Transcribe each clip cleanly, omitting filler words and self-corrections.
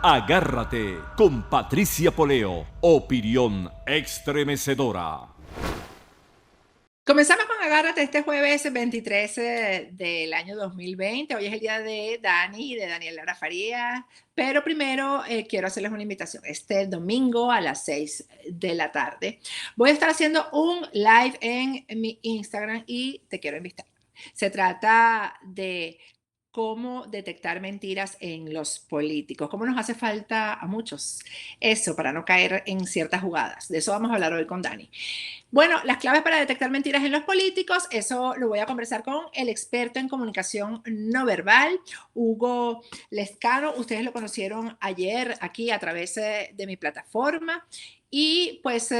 Agárrate con Patricia Poleo, opinión estremecedora. Comenzamos con Agárrate este jueves 23 del año 2020. Hoy es el día de Dani y de Daniel Lara Farías. Pero primero quiero hacerles una invitación. Este domingo a las 6 de la tarde voy a estar haciendo un live en mi Instagram y te quiero invitar. Se trata de cómo detectar mentiras en los políticos, cómo nos hace falta a muchos eso para no caer en ciertas jugadas. De eso vamos a hablar hoy con Dani. Bueno, las claves para detectar mentiras en los políticos, eso lo voy a conversar con el experto en comunicación no verbal, Hugo Lescano. Ustedes lo conocieron ayer aquí a través de mi plataforma y pues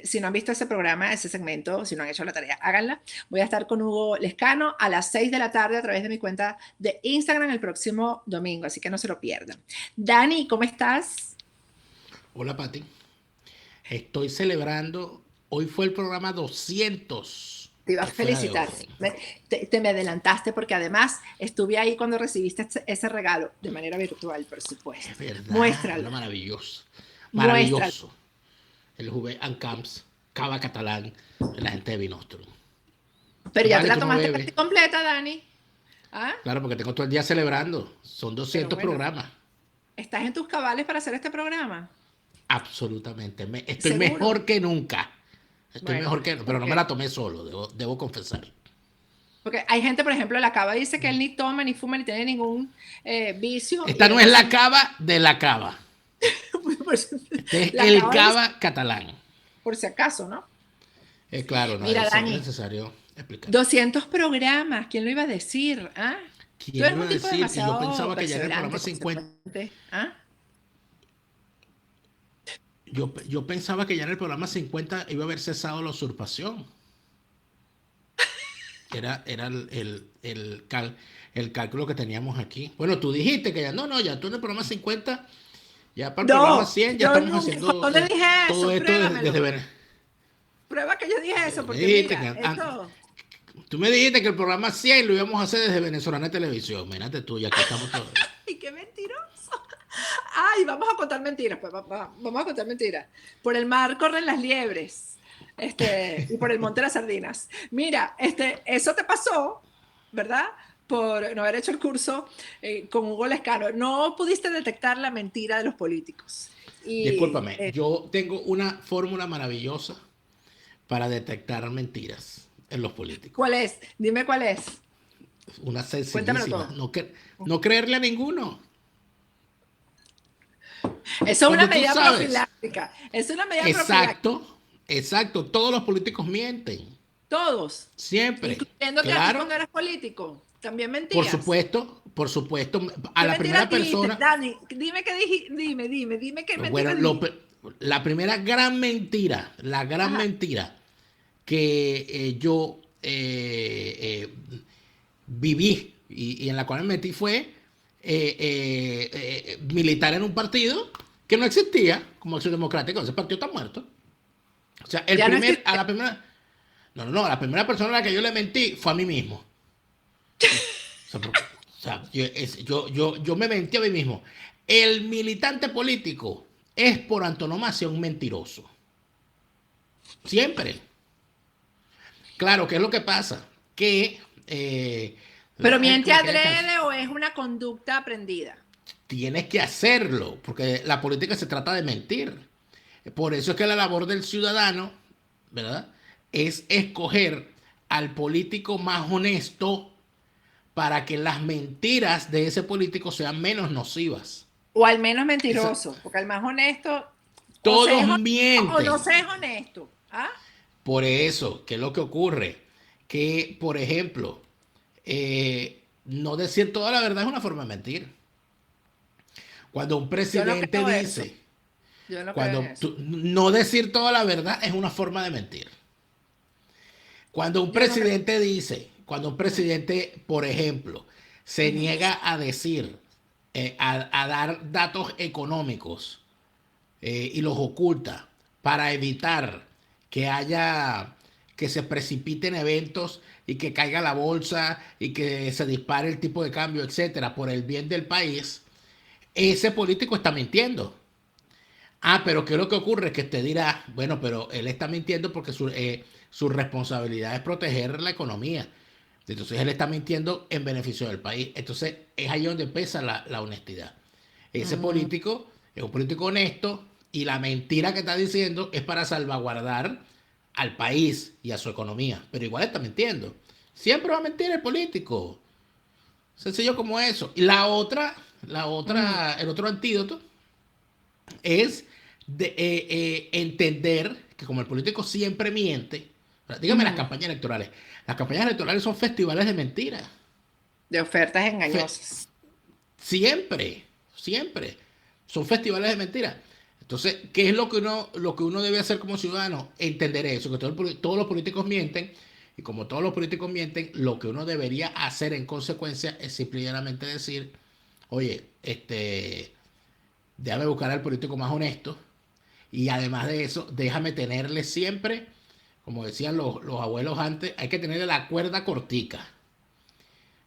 si no han visto ese programa, ese segmento, si no han hecho la tarea, háganla. Voy a estar con Hugo Lescano a las 6 de la tarde a través de mi cuenta de Instagram el próximo domingo, así que no se lo pierdan. Dani, ¿cómo estás? Hola, Pati. Estoy celebrando. Hoy fue el programa 200 Te iba a de Fuera de felicitar. Orden. Te me adelantaste porque además estuve ahí cuando recibiste ese regalo de manera virtual, por supuesto. Es verdad. Muéstralo. Era maravilloso. Muéstralo. Maravilloso. El Juve and Camps, Cava Catalán, de la gente de Vinostrum. Pero ya te Vale, la tú no tomaste bebes. casi completa, Dani. ¿Ah? Claro, porque tengo todo el día celebrando. Son Pero 200 bueno, programas. ¿estás en tus cabales para hacer este programa? Absolutamente. Estoy ¿Seguro? mejor que nunca. Estoy Bueno, mejor que nunca. Pero no me porque, la tomé solo, debo confesar. porque hay gente, por ejemplo, la Cava dice que él ni toma, ni fuma, ni tiene ningún vicio. Y Esta él no es entonces, la cava de la cava. pues, Este es la el Cava dice cava catalán. por si acaso, ¿no? Claro, no, Mira, es Dani, necesario explicar. 200 programas, ¿quién lo iba a decir? ¿Ah? Tú ¿Quién eres lo un iba a tipo decir? Y yo demasiado pensaba que ya en el programa perseverante, 50, consecuente. ¿Ah? yo pensaba que ya en el programa 50 iba a haber cesado la usurpación. Era el cálculo que teníamos aquí. Bueno, tú dijiste que ya ya tú en el programa 50, ya para el programa No, 100 ya yo estamos nunca. haciendo ¿Dónde dije todo eso? esto desde Pruébamelo. Venezuela. Prueba que yo dije eso, Tú me porque dijiste mira, que esto. tú me dijiste que el programa 100 lo íbamos a hacer desde Venezolana Televisión. Mírate tú, y aquí estamos todos. ¡Ay, qué mentiroso! ¡Ay, vamos a contar mentiras! Pues vamos a contar mentiras. Por el mar corren las liebres. Y por el monte las sardinas. Mira, eso te pasó, ¿verdad? Por no haber hecho el curso con Hugo Lescano. No pudiste detectar la mentira de los políticos. Y Discúlpame, yo tengo una fórmula maravillosa para detectar mentiras en los políticos. ¿cuál es? Dime cuál es. Una Cuéntamelo sencillísima. todo. No creerle a ninguno. Eso es una Cuando tú medida sabes. profiláctica. Es una medida profiláctica. Exacto, exacto. Todos los políticos mienten. Todos, Siempre. incluyéndote a ti Claro. cuando eras político. También Por mentías. supuesto, por supuesto. A ¿Qué la primera mentiras dijiste, persona. Dani? Dime qué dijiste. Dime qué Bueno, mentiras dijiste. la primera gran mentira, la gran Ajá. mentira que yo viví y en la cual me metí fue militar en un partido que no existía como Acción Democrática. Ese partido está muerto. O sea, Ya no existe. a la primera persona a la que yo le mentí fue a mí mismo. Yo me mentí a mí mismo. El militante político es por antonomasia un mentiroso. Siempre. Claro, ¿qué es lo que pasa? Que ¿Pero hay miente como aquella adrede canción. o es una conducta aprendida? Tienes que hacerlo, porque la política se trata de mentir. Por eso es que la labor del ciudadano, ¿verdad? Es escoger al político más honesto para que las mentiras de ese político sean menos nocivas. O al menos Esa- mentiroso, porque el más honesto, o se es todos honesto o no mienten. se es honesto. ¿Ah? Por eso, ¿qué es lo que ocurre? Que, por ejemplo, no decir toda la verdad es una forma de mentir. Cuando un Yo no presidente creo eso. dice, Yo no creo en eso. no decir toda la verdad es una forma de mentir. Yo no creo. Cuando un presidente, por ejemplo, se niega a decir, a dar datos económicos y los oculta para evitar que haya, que se precipiten eventos y que caiga la bolsa y que se dispare el tipo de cambio, etcétera, por el bien del país, ese político está mintiendo. Ah, pero ¿qué es lo que ocurre? Que te dirá, bueno, pero él está mintiendo porque su responsabilidad es proteger la economía. Entonces él está mintiendo en beneficio del país. Entonces es ahí donde pesa la honestidad. Ese Mm, político es un político honesto y la mentira que está diciendo es para salvaguardar al país y a su economía. Pero igual está mintiendo. Siempre va a mentir el político. Sencillo como eso. Y mm, el otro antídoto es entender que como el político siempre miente, dígame las ujú. campañas electorales. Las campañas electorales son festivales de mentiras. De ofertas Fe- engañosas. siempre, siempre. Son festivales de mentiras. Entonces, ¿qué es lo que uno debe hacer como ciudadano? Entender eso, que todos los políticos mienten. Y como todos los políticos mienten, lo que uno debería hacer en consecuencia es simplemente decir, oye, déjame buscar al político más honesto. Y además de eso, déjame tenerle siempre, como decían los abuelos antes, hay que tenerle la cuerda cortica.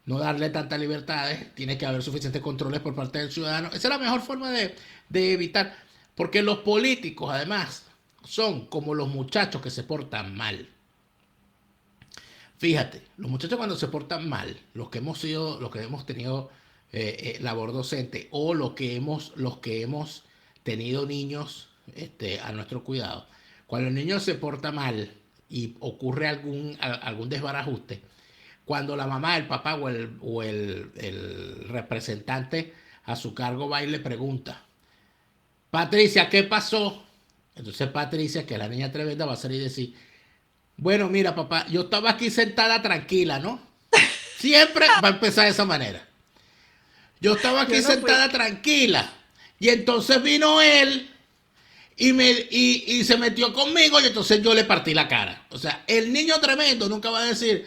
No darle tantas libertades, tiene que haber suficientes controles por parte del ciudadano. Esa es la mejor forma de evitar, porque los políticos además son como los muchachos que se portan mal. Fíjate, los muchachos cuando se portan mal, los que hemos tenido labor docente o los que hemos tenido niños a nuestro cuidado, cuando el niño se porta mal y ocurre algún desbarajuste, cuando la mamá, el papá el representante a su cargo va y le pregunta, Patricia, ¿qué pasó? Entonces Patricia, que es la niña tremenda, va a salir y decir, bueno, mira, papá, yo estaba aquí sentada tranquila, ¿no? Siempre va a empezar de esa manera. Yo estaba aquí Yo no fui. sentada tranquila. Y entonces vino él y se metió conmigo y entonces yo le partí la cara. O sea, el niño tremendo nunca va a decir,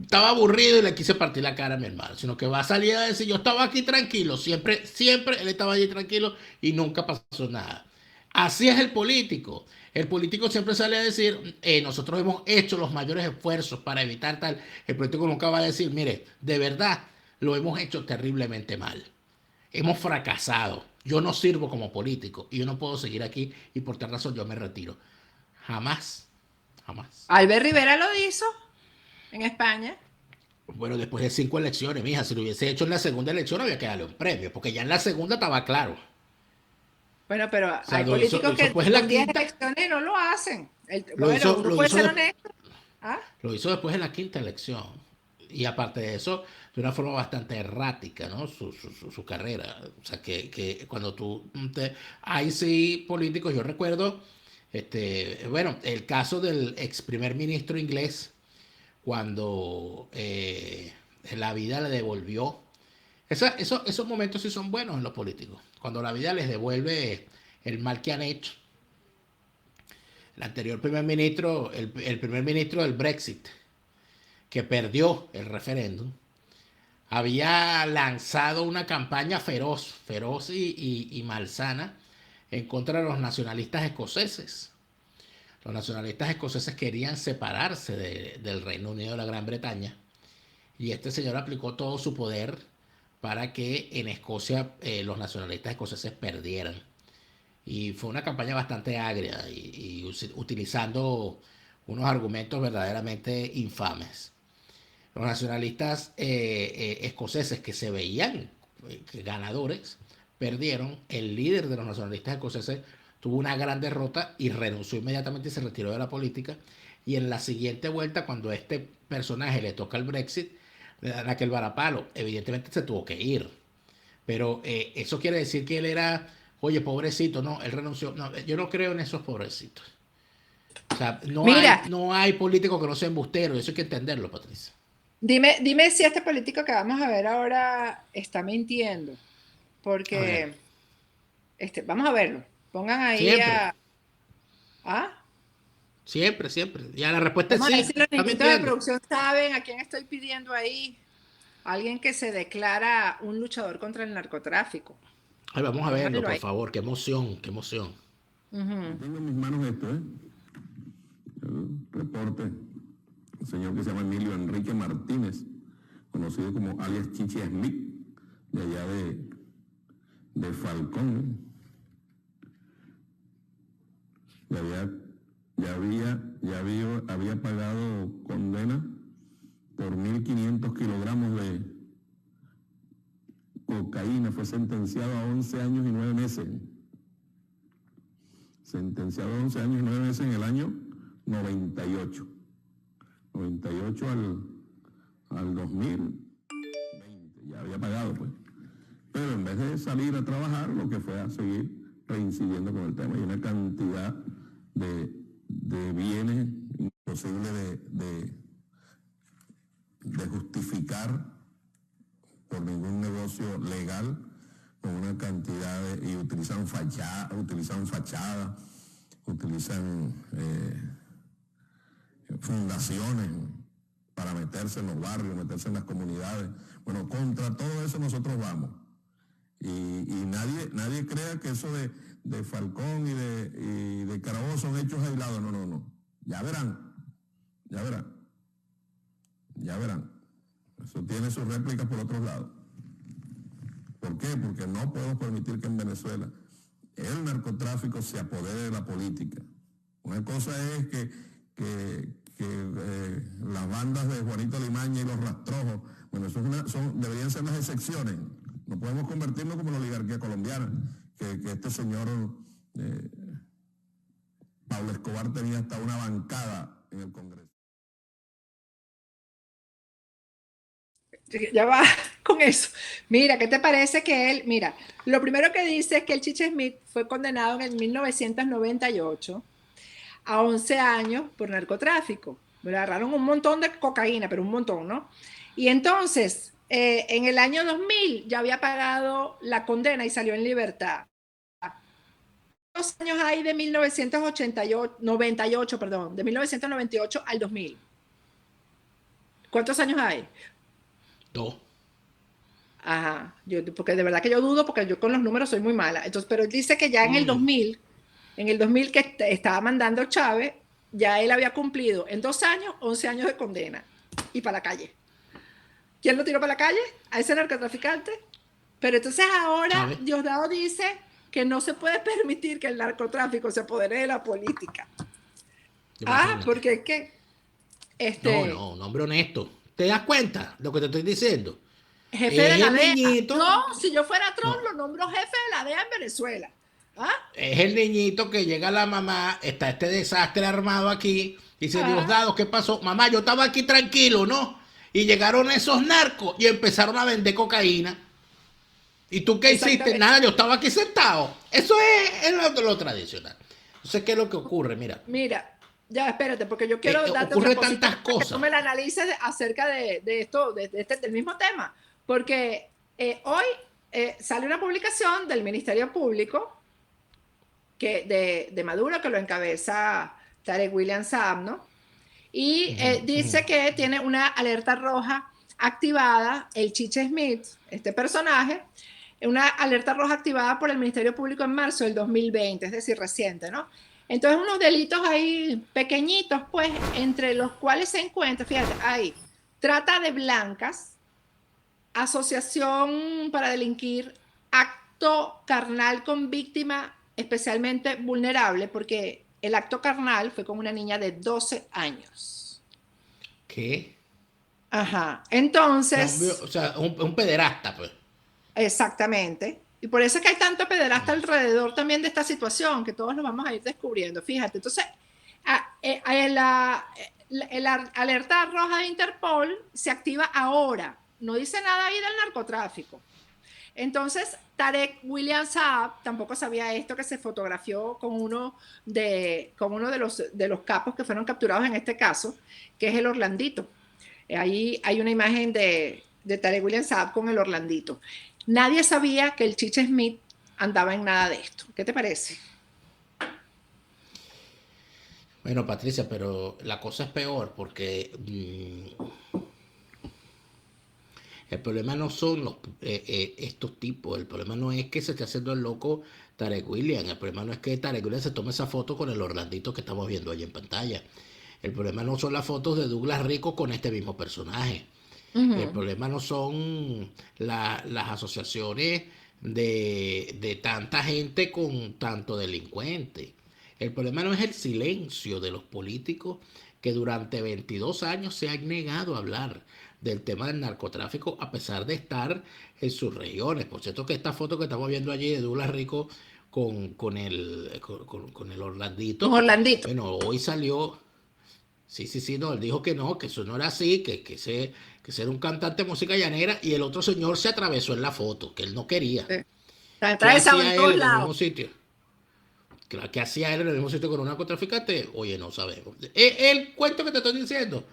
estaba aburrido y le quise partir la cara a mi hermano, sino que va a salir a decir, yo estaba aquí tranquilo, siempre, siempre él estaba allí tranquilo y nunca pasó nada. Así es el político. El político siempre sale a decir, nosotros hemos hecho los mayores esfuerzos para evitar tal. El político nunca va a decir, mire, de verdad, lo hemos hecho terriblemente mal. Hemos fracasado. Yo no sirvo como político y yo no puedo seguir aquí y por tal razón yo me retiro. Jamás, jamás. Albert Rivera lo hizo en España. Bueno, después de 5 elecciones, mija, si lo hubiese hecho en la segunda elección había que darle un premio, porque ya en la segunda estaba claro. Bueno, pero O sea, hay políticos lo hizo que después en la con 10 quinta, elecciones no lo hacen. Bueno, uno lo puede hizo, ser honesto. ¿Ah? lo hizo después en la quinta elección. Y aparte de eso, de una forma bastante errática, ¿no? Su carrera. O sea, que cuando Hay sí políticos, yo recuerdo, bueno, el caso del ex primer ministro inglés, cuando la vida le devolvió. Esos momentos sí son buenos en los políticos. Cuando la vida les devuelve el mal que han hecho. El anterior primer ministro, el primer ministro del Brexit, que perdió el referéndum, había lanzado una campaña feroz, feroz y malsana en contra de los nacionalistas escoceses. Los nacionalistas escoceses querían separarse del Reino Unido de la Gran Bretaña y este señor aplicó todo su poder para que en Escocia los nacionalistas escoceses perdieran. Y fue una campaña bastante agria y utilizando unos argumentos verdaderamente infames. Los nacionalistas escoceses que se veían ganadores perdieron. El líder de los nacionalistas escoceses tuvo una gran derrota y renunció inmediatamente y se retiró de la política. Y en la siguiente vuelta, cuando a este personaje le toca el Brexit, le dan aquel varapalo. Evidentemente se tuvo que ir. Pero eso quiere decir que él era, oye, pobrecito, no, él renunció. No, yo no creo en esos pobrecitos. O sea, Mira, no hay político que no sea embustero, eso hay que entenderlo, Patricia. dime si este político que vamos a ver ahora está mintiendo, A ver, porque vamos a verlo. Pongan ahí siempre, a... ¿Ah? siempre, siempre. Ya la respuesta es Vamos a ver sí, si los está niñitos de mintiendo. producción saben a quién estoy pidiendo ahí. Alguien que se declara un luchador contra el narcotráfico. Ay, vamos a verlo, Pónganlo por ahí. favor, qué emoción, qué emoción. Ujú. Tengo en mis manos esto, ¿eh? El reporte. Un señor que se llama Emilio Enrique Martínez, conocido como alias Chichi Smith, de allá de Falcón. Había pagado condena por 1.500 kilogramos de cocaína. Fue sentenciado a 11 años y 9 meses. Sentenciado a 11 años y 9 meses en el año 98. 98 al 2020. Ya había pagado, pues. Pero en vez de salir a trabajar, lo que fue a seguir reincidiendo con el tema. Y una cantidad de bienes imposible de justificar por ningún negocio legal, con una cantidad y utilizan fachadas, utilizan fundaciones para meterse en los barrios, meterse en las comunidades. Bueno, contra todo eso nosotros vamos. Y nadie crea que eso de Falcón y de Carabobo son hechos aislados. No. Ya verán. Eso tiene sus réplicas por otros lados. ¿Por qué? Porque no podemos permitir que en Venezuela el narcotráfico se apodere de la política. Una cosa es que las bandas de Juanito Limaña y los rastrojos, bueno, deberían ser las excepciones. No podemos convertirnos como la oligarquía colombiana, que este señor Pablo Escobar tenía hasta una bancada en el Congreso. Ya va con eso. Mira, ¿qué te parece que él? Mira, lo primero que dice es que el Chiche Smith fue condenado en el 1998 a 11 años por narcotráfico. Le agarraron un montón de cocaína, pero un montón, ¿no? Y entonces, en el año 2000 ya había pagado la condena y salió en libertad. ¿Cuántos años hay de 1998, perdón, de 1998 al 2000? ¿Cuántos años hay? 2. Ajá, porque de verdad que yo dudo, porque yo con los números soy muy mala. Entonces, pero él dice que ya en el 2000 que estaba mandando Chávez, ya él había cumplido en 2 años, 11 años de condena y para la calle. ¿Quién lo tiró para la calle? A ese narcotraficante. Pero entonces ahora Chávez. Diosdado dice que no se puede permitir que el narcotráfico se apodere de la política. Imagínate. Porque es que No, un hombre honesto. ¿Te das cuenta de lo que te estoy diciendo? jefe de Es la el DEA. niñito. No, si yo fuera Trump, No. lo nombro jefe de la DEA en Venezuela. Es el niñito que llega a la mamá, está este desastre armado aquí, dice, Diosdado, ¿qué pasó? Mamá, yo estaba aquí tranquilo, ¿no? Y llegaron esos narcos y empezaron a vender cocaína. ¿Y tú qué hiciste? Nada, yo estaba aquí sentado. Eso es lo tradicional. Entonces, ¿qué es lo que ocurre? Mira, ya, espérate, porque yo quiero darte ocurre otra tantas cosita cosas. que tú me la analices acerca de esto, del mismo tema. Porque hoy sale una publicación del Ministerio Público de Maduro, que lo encabeza Tarek William Saab, ¿no? Y dice que tiene una alerta roja activada, el Chiche Smith, este personaje, una alerta roja activada por el Ministerio Público en marzo del 2020, es decir, reciente, ¿no? Entonces, unos delitos ahí pequeñitos, pues, entre los cuales se encuentra, fíjate, hay trata de blancas, asociación para delinquir, acto carnal con víctima especialmente vulnerable, porque el acto carnal fue con una niña de 12 años. ¿Qué? Ajá, entonces... O sea, un pederasta, pues. Exactamente. Y por eso es que hay tanto pederasta alrededor también de esta situación, que todos lo vamos a ir descubriendo. Fíjate, entonces, la alerta roja de Interpol se activa ahora. No dice nada ahí del narcotráfico. Entonces, Tarek William Saab tampoco sabía esto, que se fotografió con uno de los capos que fueron capturados en este caso, que es el Orlandito. Ahí hay una imagen de Tarek William Saab con el Orlandito. Nadie sabía que el Chiche Smith andaba en nada de esto. ¿Qué te parece? Bueno, Patricia, pero la cosa es peor porque el problema no son estos tipos. El problema no es que se esté haciendo el loco Tarek William. El problema no es que Tarek William se tome esa foto con el Orlandito que estamos viendo ahí en pantalla. El problema no son las fotos de Douglas Rico con este mismo personaje. El problema no son las asociaciones de tanta gente con tanto delincuente. El problema no es el silencio de los políticos que durante 22 años se han negado a hablar del tema del narcotráfico a pesar de estar en sus regiones. Por cierto que esta foto que estamos viendo allí de Douglas Rico con el Orlandito, Un Orlandito. bueno, hoy salió, sí, no, él dijo que no, que eso no era así, que ser un cantante de música llanera, y el otro señor se atravesó en la foto, que él no quería. Está ¿Qué atravesado hacía en él todos en el mismo lados. sitio? ¿Qué hacía él en el mismo sitio con un narcotraficante? Oye, no sabemos. El cuento que te estoy diciendo.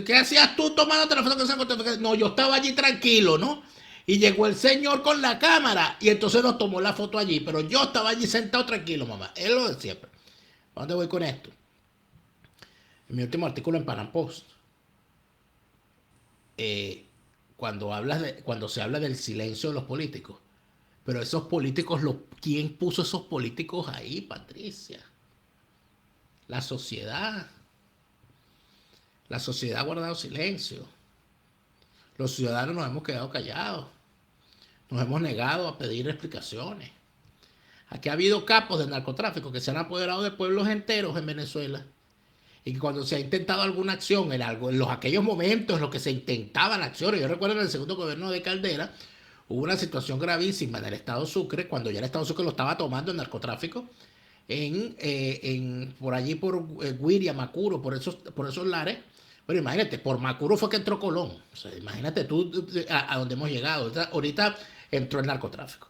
¿Qué hacías tú tomándote la foto con ese narcotraficante? No, yo estaba allí tranquilo, ¿no? Y llegó el señor con la cámara y entonces nos tomó la foto allí. Pero yo estaba allí sentado tranquilo, mamá. Es lo de siempre. ¿A dónde voy con esto? En mi último artículo en Panam Post. Cuando se habla del silencio de los políticos. Pero esos políticos, ¿quién puso esos políticos ahí, Patricia? La sociedad. La sociedad ha guardado silencio. Los ciudadanos nos hemos quedado callados. Nos hemos negado a pedir explicaciones. Aquí ha habido capos de narcotráfico que se han apoderado de pueblos enteros en Venezuela. Y que cuando se ha intentado alguna acción, aquellos momentos en los que se intentaban acciones, yo recuerdo en el segundo gobierno de Caldera, hubo una situación gravísima en el estado Sucre, cuando ya el estado Sucre lo estaba tomando el narcotráfico, por allí por Guiria, Macuro, por esos lares. Bueno, imagínate, por Macuro fue que entró Colón. O sea, imagínate tú a dónde hemos llegado. Ahorita entró el narcotráfico.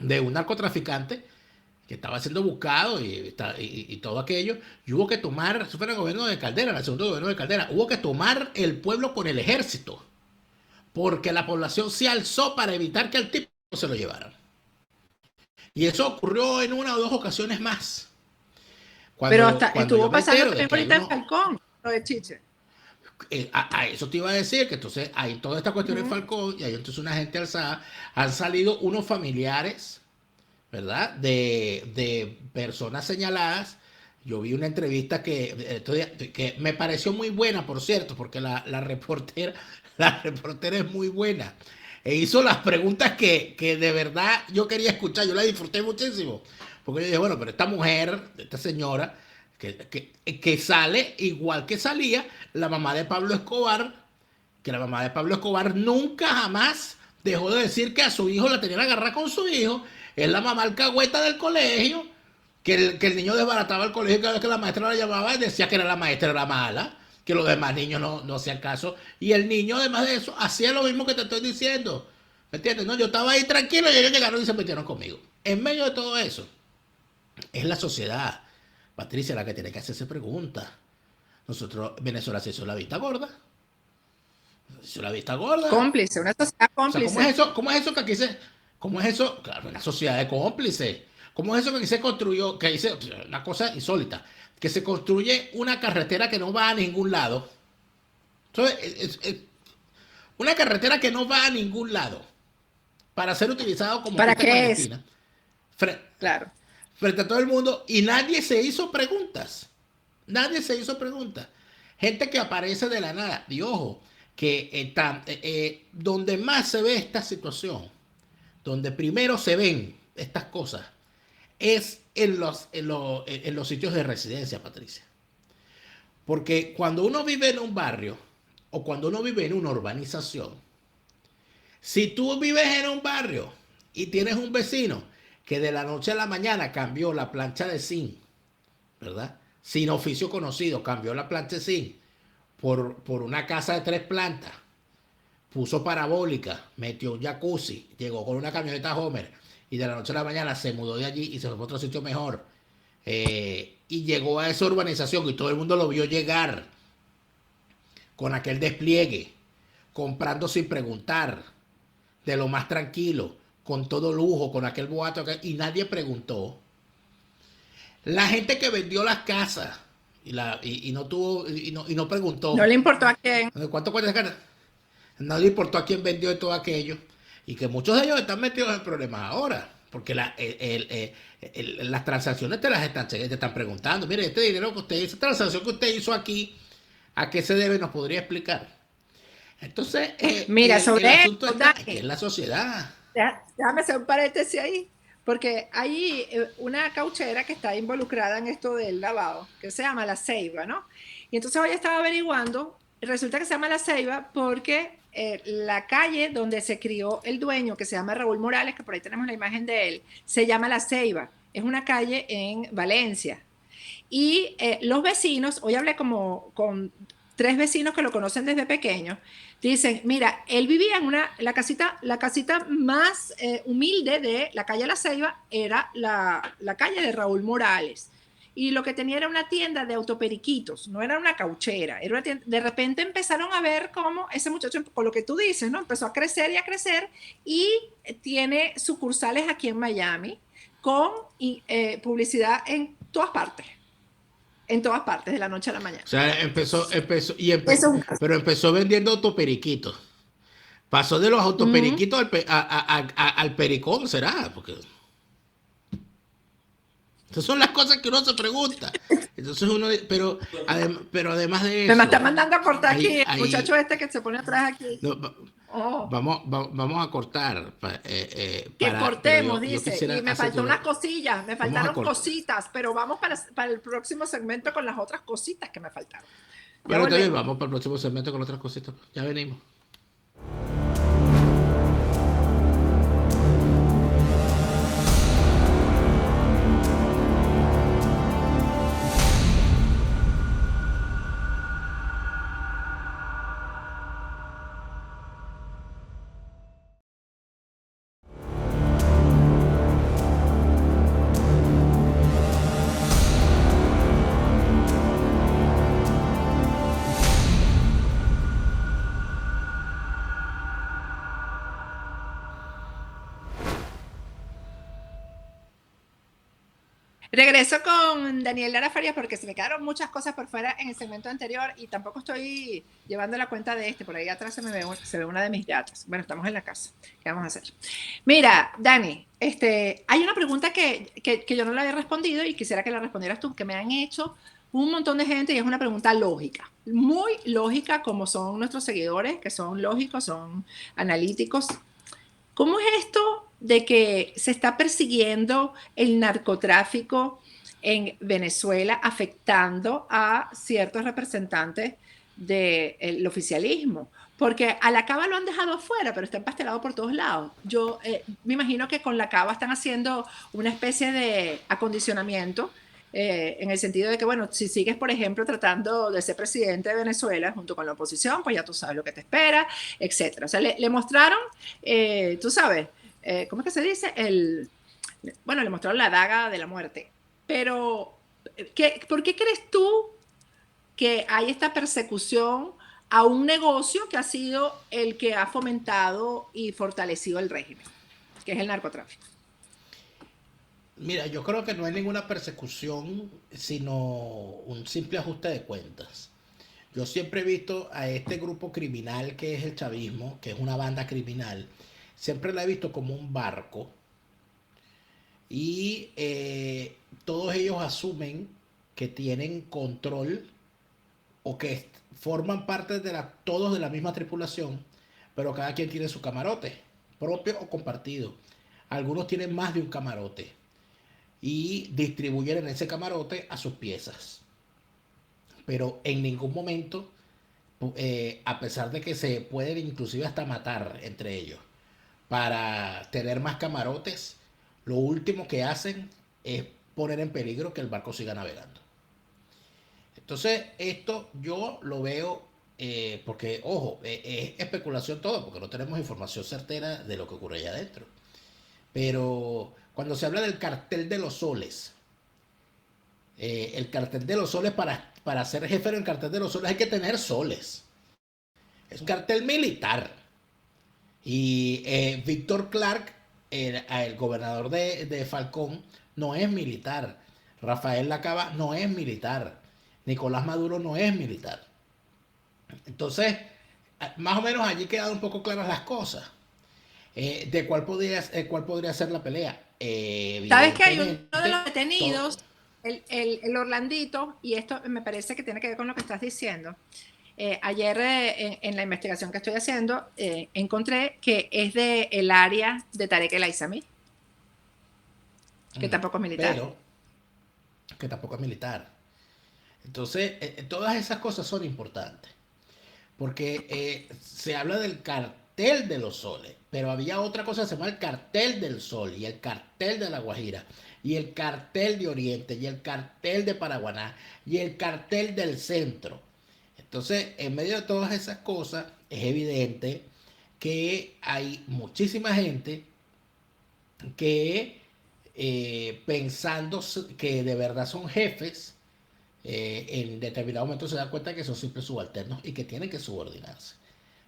De un narcotraficante que estaba siendo buscado y todo aquello, y hubo que tomar, eso fue en el gobierno de Caldera, en el segundo gobierno de Caldera, hubo que tomar el pueblo con el ejército, porque la población se alzó para evitar que al tipo se lo llevaran. Y eso ocurrió en una o dos ocasiones más. Pero estuvo pasando también ahorita en Falcón, lo de Chiche. A eso te iba a decir, que entonces hay toda esta cuestión en Falcón, y hay entonces una gente alzada, han salido unos familiares, ¿verdad? De personas señaladas. Yo vi una entrevista que me pareció muy buena, por cierto, porque la reportera es muy buena. E hizo las preguntas que de verdad yo quería escuchar. Yo la disfruté muchísimo. Porque yo dije, bueno, pero esta mujer, esta señora, que sale igual que salía la mamá de Pablo Escobar, que la mamá de Pablo Escobar nunca jamás dejó de decir que a su hijo la tenían agarrada con su hijo. Es la mamá alcahueta del colegio, que el niño desbarataba el colegio cada vez que la maestra la llamaba y decía que era la maestra, era mala, que los demás niños no hacían caso. Y el niño, además de eso, hacía lo mismo que te estoy diciendo. ¿Me entiendes? No, yo estaba ahí tranquilo y ellos llegaron y se metieron conmigo. En medio de todo eso, es la sociedad, Patricia, la que tiene que hacerse preguntas. Nosotros, Venezuela se hizo la vista gorda. Se hizo la vista gorda. Cómplice, una sociedad cómplice. O sea, ¿cómo es eso que aquí se... ¿Cómo es eso? Claro, una sociedad de cómplices. ¿Cómo es eso que aquí se construyó? Que dice una cosa insólita. Que se construye una carretera que no va a ningún lado. Entonces, una carretera que no va a ningún lado. Para ser utilizado como ¿para pista qué clandestina. Claro. Frente a todo el mundo. Y nadie se hizo preguntas. Nadie se hizo preguntas. Gente que aparece de la nada. Y ojo, que donde más se ve esta situación, donde primero se ven estas cosas, es en los sitios de residencia, Patricia. Porque cuando uno vive en un barrio o cuando uno vive en una urbanización, si tú vives en un barrio y tienes un vecino que de la noche a la mañana cambió la plancha de zinc, ¿verdad? Sin oficio conocido, cambió la plancha de zinc por una casa de 3 plantas, puso parabólica, metió un jacuzzi, llegó con una camioneta Homer y de la noche a la mañana se mudó de allí y se fue a otro sitio mejor. Y llegó a esa urbanización y todo el mundo lo vio llegar con aquel despliegue, comprando sin preguntar, de lo más tranquilo, con todo lujo, con aquel boato, y nadie preguntó. La gente que vendió las casas y no preguntó. No le importó a quién. ¿Cuánto cuesta esa casa? No le importó a quién vendió todo aquello. Y que muchos de ellos están metidos en problemas ahora. Porque las transacciones te están preguntando. Mire, este dinero que usted, esa transacción que usted hizo aquí, ¿a qué se debe? ¿Nos podría explicar? Entonces, Mira, sobre el asunto esto, está Dani, que es la sociedad. Déjame hacer un paréntesis ahí, porque hay una cauchera que está involucrada en esto del lavado, que se llama La Ceiba, ¿no? Y entonces hoy estaba averiguando, resulta que se llama La Ceiba porque la calle donde se crió el dueño, que se llama Raúl Morales, que por ahí tenemos la imagen de él, se llama La Ceiba. Es una calle en Valencia. Y los vecinos, hoy hablé como con 3 vecinos que lo conocen desde pequeño, dicen, mira, él vivía en la casita más humilde de la calle La Ceiba era la calle de Raúl Morales. Y lo que tenía era una tienda de autoperiquitos, no era una cauchera, era una tienda. De repente empezaron a ver cómo ese muchacho, con lo que tú dices, ¿no? Empezó a crecer y tiene sucursales aquí en Miami con publicidad en todas partes, de la noche a la mañana. O sea, Eso es un caso. pero empezó vendiendo autoperiquitos. Pasó de los autoperiquitos al pericón, ¿será? Porque esas son las cosas que uno se pregunta. Entonces pero además de Me eso, está mandando a cortar aquí el hay, muchacho este que se pone atrás aquí. no, Oh, vamos a cortar que pero cortemos, yo dice. quisiera Y me hacerte faltó unas cosillas, me vamos a faltaron cortar. cositas, pero vamos para el próximo segmento con las otras cositas que me faltaron. Ya Bueno, también volvemos. vamos para el próximo segmento con otras cositas. Ya venimos. Regreso con Daniel Lara Farías porque se me quedaron muchas cosas por fuera en el segmento anterior y tampoco estoy llevando la cuenta de este. Por ahí atrás se ve una de mis gatas. Bueno, estamos en la casa. ¿Qué vamos a hacer? Mira, Dani, hay una pregunta que yo no la había respondido y quisiera que la respondieras tú, que me han hecho un montón de gente y es una pregunta lógica, muy lógica como son nuestros seguidores, que son lógicos, son analíticos. ¿Cómo es esto de que se está persiguiendo el narcotráfico en Venezuela, afectando a ciertos representantes del oficialismo? Porque a la cava lo han dejado afuera, pero está empastelado por todos lados. Yo me imagino que con la cava están haciendo una especie de acondicionamiento en el sentido de que, bueno, si sigues, por ejemplo, tratando de ser presidente de Venezuela junto con la oposición, pues ya tú sabes lo que te espera, etcétera. O sea, le mostraron, tú sabes, ¿cómo es que se dice? Bueno, le mostraron la daga de la muerte. Pero, ¿por qué crees tú que hay esta persecución a un negocio que ha sido el que ha fomentado y fortalecido el régimen, que es el narcotráfico? Mira, yo creo que no hay ninguna persecución, sino un simple ajuste de cuentas. Yo siempre he visto a este grupo criminal que es el chavismo, que es una banda criminal, siempre la he visto como un barco y todos ellos asumen que tienen control o que forman parte todos de la misma tripulación, pero cada quien tiene su camarote, propio o compartido. Algunos tienen más de un camarote y distribuyen en ese camarote a sus piezas. Pero en ningún momento, a pesar de que se pueden inclusive hasta matar entre ellos para tener más camarotes, lo último que hacen es poner en peligro que el barco siga navegando. Entonces, esto yo lo veo porque, ojo, es especulación todo, porque no tenemos información certera de lo que ocurre allá adentro. Pero cuando se habla del cartel de los soles, el cartel de los soles, para ser jefe del cartel de los soles hay que tener soles. Es un cartel militar. Y Víctor Clark, el gobernador de Falcón, no es militar. Rafael Lacaba no es militar. Nicolás Maduro no es militar. Entonces, más o menos allí quedan un poco claras las cosas. ¿De cuál podría ser la pelea? ¿Sabes que hay uno de los Evidentemente, detenidos, el Orlandito, y esto me parece que tiene que ver con lo que estás diciendo? Ayer en la investigación que estoy haciendo encontré que es del área de Tarek El Aissami, que tampoco es militar. Pero que tampoco es militar. Entonces, todas esas cosas son importantes. Porque se habla del cartel de los soles, pero había otra cosa que se llama el cartel del sol, y el cartel de la Guajira, y el cartel de Oriente, y el cartel de Paraguaná, y el cartel del centro. Entonces, en medio de todas esas cosas, es evidente que hay muchísima gente que pensando que de verdad son jefes, en determinado momento se da cuenta que son simples subalternos y que tienen que subordinarse.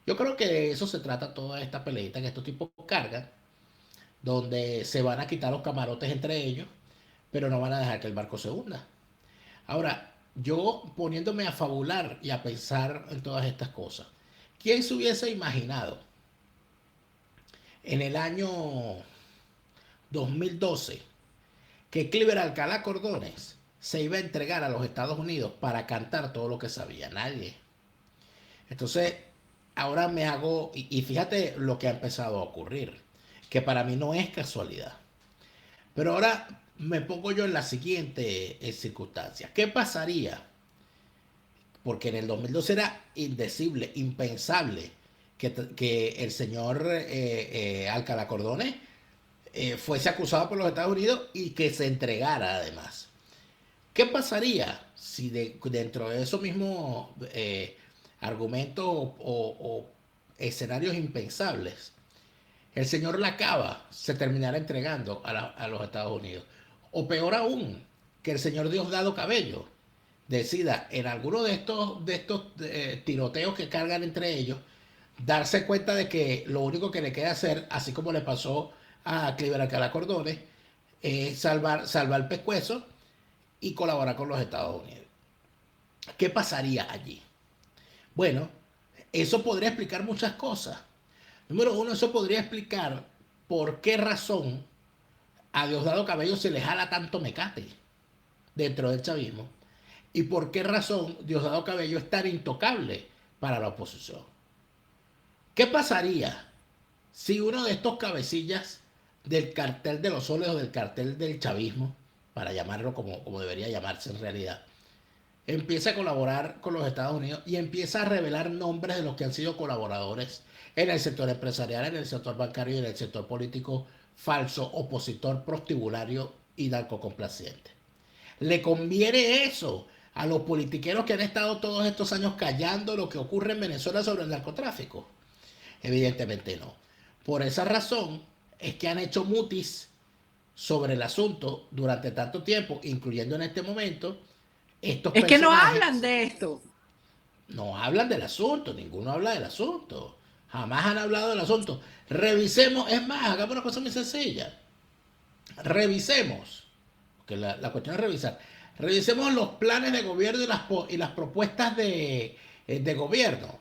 Yo creo que de eso se trata toda esta peleita que estos tipos cargan, donde se van a quitar los camarotes entre ellos, pero no van a dejar que el barco se hunda. Ahora, yo poniéndome a fabular y a pensar en todas estas cosas, ¿quién se hubiese imaginado en el año 2012 que Cliver Alcalá Cordones se iba a entregar a los Estados Unidos para cantar todo lo que sabía? Nadie. Entonces, ahora me hago, y fíjate lo que ha empezado a ocurrir, que para mí no es casualidad. Pero ahora me pongo yo en la siguiente circunstancia. ¿Qué pasaría? Porque en el 2012 era indecible, impensable que el señor Alcalá Cordones fuese acusado por los Estados Unidos y que se entregara además. ¿Qué pasaría si dentro de esos mismos argumentos o escenarios impensables, el señor Lacaba se terminara entregando a los Estados Unidos? O peor aún, que el señor Diosdado Cabello decida en alguno de estos tiroteos que cargan entre ellos, darse cuenta de que lo único que le queda hacer, así como le pasó a Cliver Alcalá Cordones, es salvar el pescuezo y colaborar con los Estados Unidos. ¿Qué pasaría allí? Bueno, eso podría explicar muchas cosas. Número uno, eso podría explicar por qué razón a Diosdado Cabello se le jala tanto mecate dentro del chavismo y por qué razón Diosdado Cabello es tan intocable para la oposición. ¿Qué pasaría si uno de estos cabecillas del cartel de los soles o del cartel del chavismo, para llamarlo como debería llamarse en realidad, empieza a colaborar con los Estados Unidos y empieza a revelar nombres de los que han sido colaboradores en el sector empresarial, en el sector bancario y en el sector político, falso, opositor, prostibulario y narcocomplaciente? ¿Le conviene eso a los politiqueros que han estado todos estos años callando lo que ocurre en Venezuela sobre el narcotráfico? Evidentemente no. Por esa razón es que han hecho mutis sobre el asunto durante tanto tiempo, incluyendo en este momento estos Es que no personajes. hablan de esto. No hablan del asunto, ninguno habla del asunto. Jamás han hablado del asunto. Revisemos, es más, hagamos una cosa muy sencilla. Revisemos, porque la cuestión es revisar. Revisemos los planes de gobierno y las propuestas de gobierno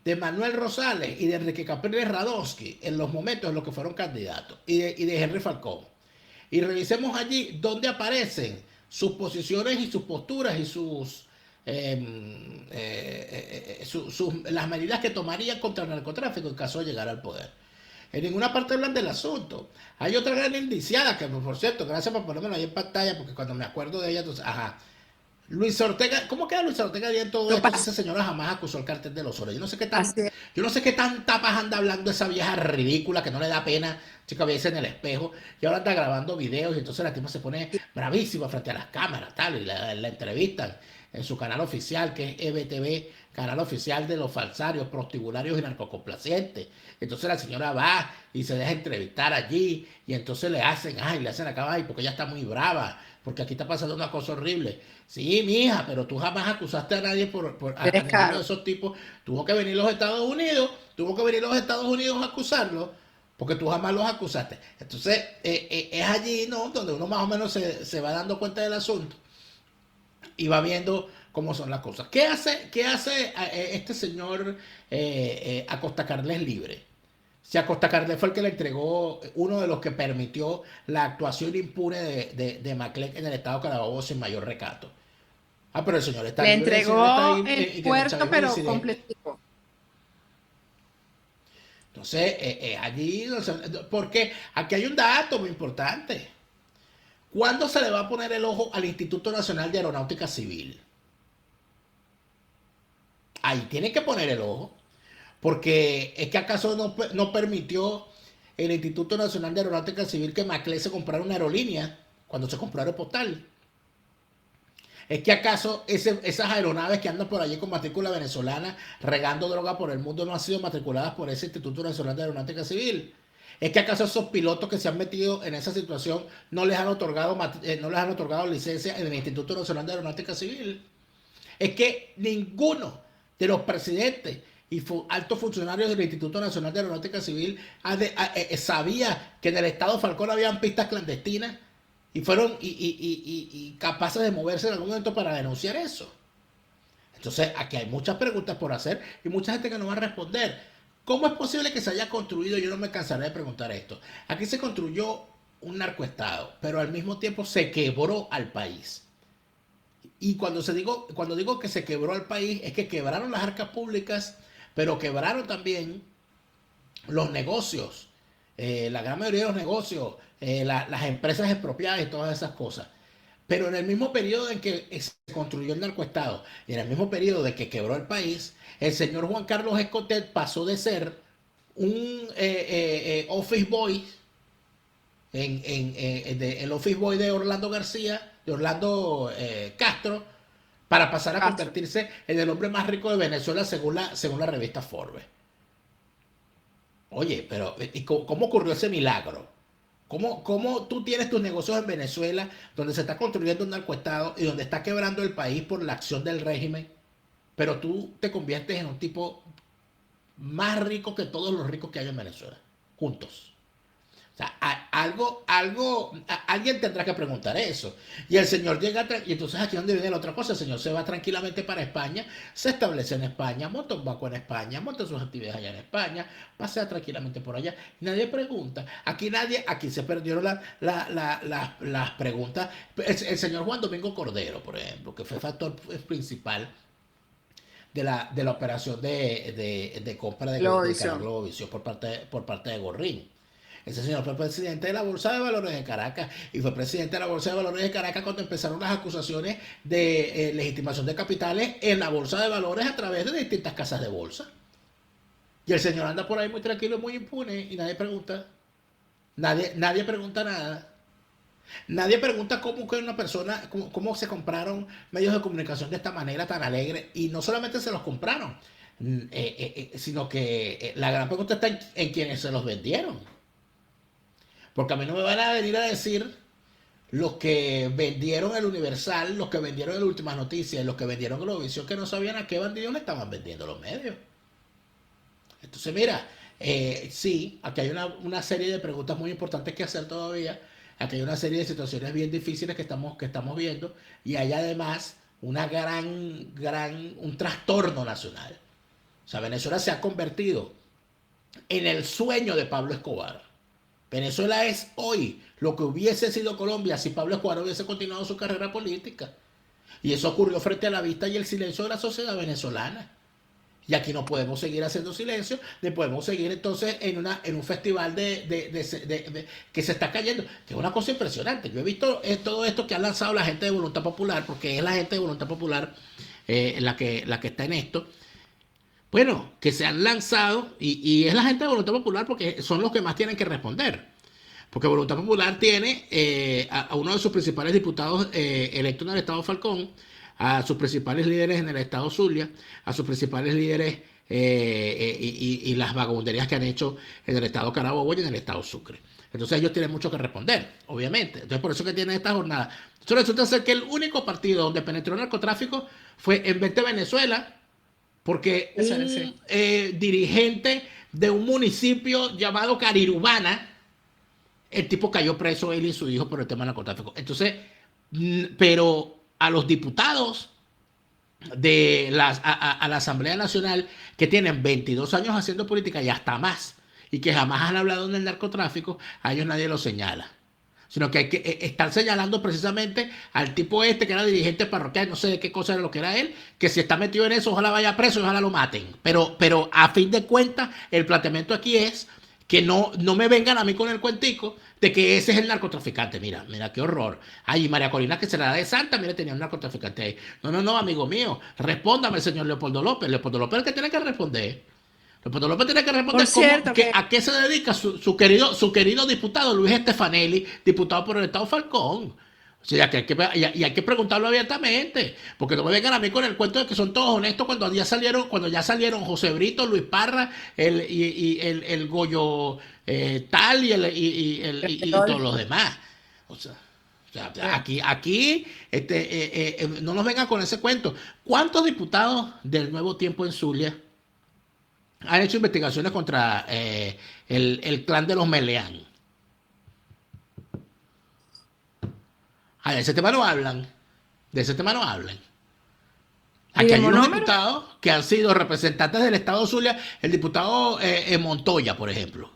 de Manuel Rosales y de Enrique Capriles Radonsky en los momentos en los que fueron candidatos y de Henry Falcón. Y revisemos allí donde aparecen sus posiciones y sus posturas y las medidas que tomarían contra el narcotráfico en caso de llegar al poder. En ninguna parte hablan del asunto. Hay otra gran indiciada que, por cierto, gracias por ponérmelo ahí en pantalla, porque cuando me acuerdo de ella, entonces, Luis Ortega, ¿cómo queda Luis Ortega en todo esto? Esa señora jamás acusó el cartel de los soles. Yo no sé qué tanta paja anda hablando esa vieja ridícula que no le da pena, chica, veces en el espejo, y ahora anda grabando videos y entonces la tipa se pone bravísima frente a las cámaras, tal, y la entrevistan en su canal oficial, que es EBTV, canal oficial de los falsarios, prostibularios y narcocomplacientes. Entonces la señora va y se deja entrevistar allí, y entonces le hacen acá, porque ella está muy brava, porque aquí está pasando una cosa horrible. Sí, mija, pero tú jamás acusaste a nadie por a ninguno de esos tipos. Tuvo que venir los Estados Unidos a acusarlo, porque tú jamás los acusaste. Entonces, es allí, ¿no?, donde uno más o menos se va dando cuenta del asunto y va viendo cómo son las cosas. ¿Qué hace este señor Acosta Carles libre? Si Acosta Carles fue el que le entregó, uno de los que permitió la actuación impune de Maclec en el estado Carabobo sin mayor recato. Ah, pero el señor está Le libre de decir, él está entregó ahí, el y que el puerto, chavismo pero disidente. completo. Entonces, allí, o sea, porque aquí hay un dato muy importante. ¿Cuándo se le va a poner el ojo al Instituto Nacional de Aeronáutica Civil? Ahí tiene que poner el ojo, porque es que acaso no permitió el Instituto Nacional de Aeronáutica Civil que Maclé se comprara una aerolínea cuando se compró Aeropostal. ¿Es que acaso esas aeronaves que andan por allí con matrícula venezolana regando droga por el mundo no han sido matriculadas por ese Instituto Nacional de Aeronáutica Civil? ¿Es que acaso esos pilotos que se han metido en esa situación no les han otorgado licencia en el Instituto Nacional de Aeronáutica Civil? Es que ninguno de los presidentes y altos funcionarios del Instituto Nacional de Aeronáutica Civil sabía que en el estado Falcón habían pistas clandestinas y fueron y capaces de moverse en algún momento para denunciar eso. Entonces, aquí hay muchas preguntas por hacer y mucha gente que no va a responder. ¿Cómo es posible que se haya construido? Yo no me cansaré de preguntar esto. Aquí se construyó un narcoestado, pero al mismo tiempo se quebró al país. Y cuando digo que se quebró al país, es que quebraron las arcas públicas, pero quebraron también los negocios, la gran mayoría de los negocios, las empresas expropiadas y todas esas cosas. Pero en el mismo periodo en que se construyó el narcoestado y en el mismo periodo de que quebró el país, el señor Juan Carlos Escotet pasó de ser un office boy, el office boy de Orlando García, de Orlando Castro, para pasar a convertirse en el hombre más rico de Venezuela según la revista Forbes. Oye, pero ¿y cómo ocurrió ese milagro? ¿Cómo tú tienes tus negocios en Venezuela, donde se está construyendo un narcoestado y donde está quebrando el país por la acción del régimen, pero tú te conviertes en un tipo más rico que todos los ricos que hay en Venezuela, juntos? O sea, alguien tendrá que preguntar eso. Y el señor llega, y entonces aquí es donde viene la otra cosa. El señor se va tranquilamente para España, se establece en España, monta un banco en España, monta sus actividades allá en España, pasea tranquilamente por allá. Nadie pregunta. Aquí se perdieron las preguntas. El señor Juan Domingo Cordero, por ejemplo, que fue factor principal de la operación de compra de Globovisión. Globovisión por parte de Gorrín. Ese señor fue presidente de la Bolsa de Valores de Caracas y fue presidente de la Bolsa de Valores de Caracas cuando empezaron las acusaciones de legitimación de capitales en la Bolsa de Valores a través de distintas casas de bolsa. Y el señor anda por ahí muy tranquilo y muy impune y nadie pregunta. Nadie pregunta nada. Nadie pregunta cómo que una persona, cómo se compraron medios de comunicación de esta manera tan alegre. Y no solamente se los compraron, sino que la gran pregunta está en quienes se los vendieron. Porque a mí no me van a venir a decir los que vendieron el Universal, los que vendieron el Últimas Noticias, los que vendieron Globovisión, que no sabían a qué bandidos le estaban vendiendo los medios. Entonces, mira, sí, aquí hay una serie de preguntas muy importantes que hacer todavía. Aquí hay una serie de situaciones bien difíciles que estamos viendo. Y hay además un trastorno nacional. O sea, Venezuela se ha convertido en el sueño de Pablo Escobar. Venezuela es hoy lo que hubiese sido Colombia si Pablo Escobar hubiese continuado su carrera política. Y eso ocurrió frente a la vista y el silencio de la sociedad venezolana. Y aquí no podemos seguir haciendo silencio, ni podemos seguir entonces en un festival que se está cayendo, que es una cosa impresionante. Yo he visto todo esto que ha lanzado la gente de Voluntad Popular, porque es la gente de Voluntad Popular la que está en esto. Bueno, que se han lanzado, y es la gente de Voluntad Popular porque son los que más tienen que responder. Porque Voluntad Popular tiene a uno de sus principales diputados electos en el estado Falcón, a sus principales líderes en el estado Zulia, a sus principales líderes y las vagabunderías que han hecho en el estado Carabobo y en el estado Sucre. Entonces ellos tienen mucho que responder, obviamente. Entonces por eso que tienen esta jornada. Entonces resulta ser que el único partido donde penetró el narcotráfico fue en Vente Venezuela, porque un dirigente de un municipio llamado Carirubana, el tipo cayó preso, él y su hijo, por el tema del narcotráfico. Entonces, pero a los diputados de a la Asamblea Nacional que tienen 22 años haciendo política y hasta más, y que jamás han hablado del narcotráfico, a ellos nadie lo señala. O sino que hay que estar señalando precisamente al tipo este que era dirigente parroquial, no sé de qué cosa era lo que era él, que si está metido en eso, ojalá vaya preso y ojalá lo maten. Pero a fin de cuentas, el planteamiento aquí es que no me vengan a mí con el cuentico de que ese es el narcotraficante. Mira, mira qué horror. Ay, María Corina, que se la da de santa, mire, tenía un narcotraficante ahí. No, amigo mío, respóndame, señor Leopoldo López. Leopoldo López es el que tiene que responder. Leopoldo López tiene que Por responder cierto, que a qué se dedica su querido diputado Luis Stefanelli, diputado por el Estado Falcón. O sea, y hay que preguntarlo abiertamente, porque no me vengan a mí con el cuento de que son todos honestos cuando ya salieron José Brito, Luis Parra, el Goyo tal y todos los demás. O sea, aquí no nos vengan con ese cuento. ¿Cuántos diputados del Nuevo Tiempo en Zulia han hecho investigaciones contra el clan de los Meleán? De ese tema no hablan. De ese tema no hablan. Aquí hay ¿Tenemos unos número? diputados que han sido representantes del Estado Zulia. El diputado Montoya, por ejemplo,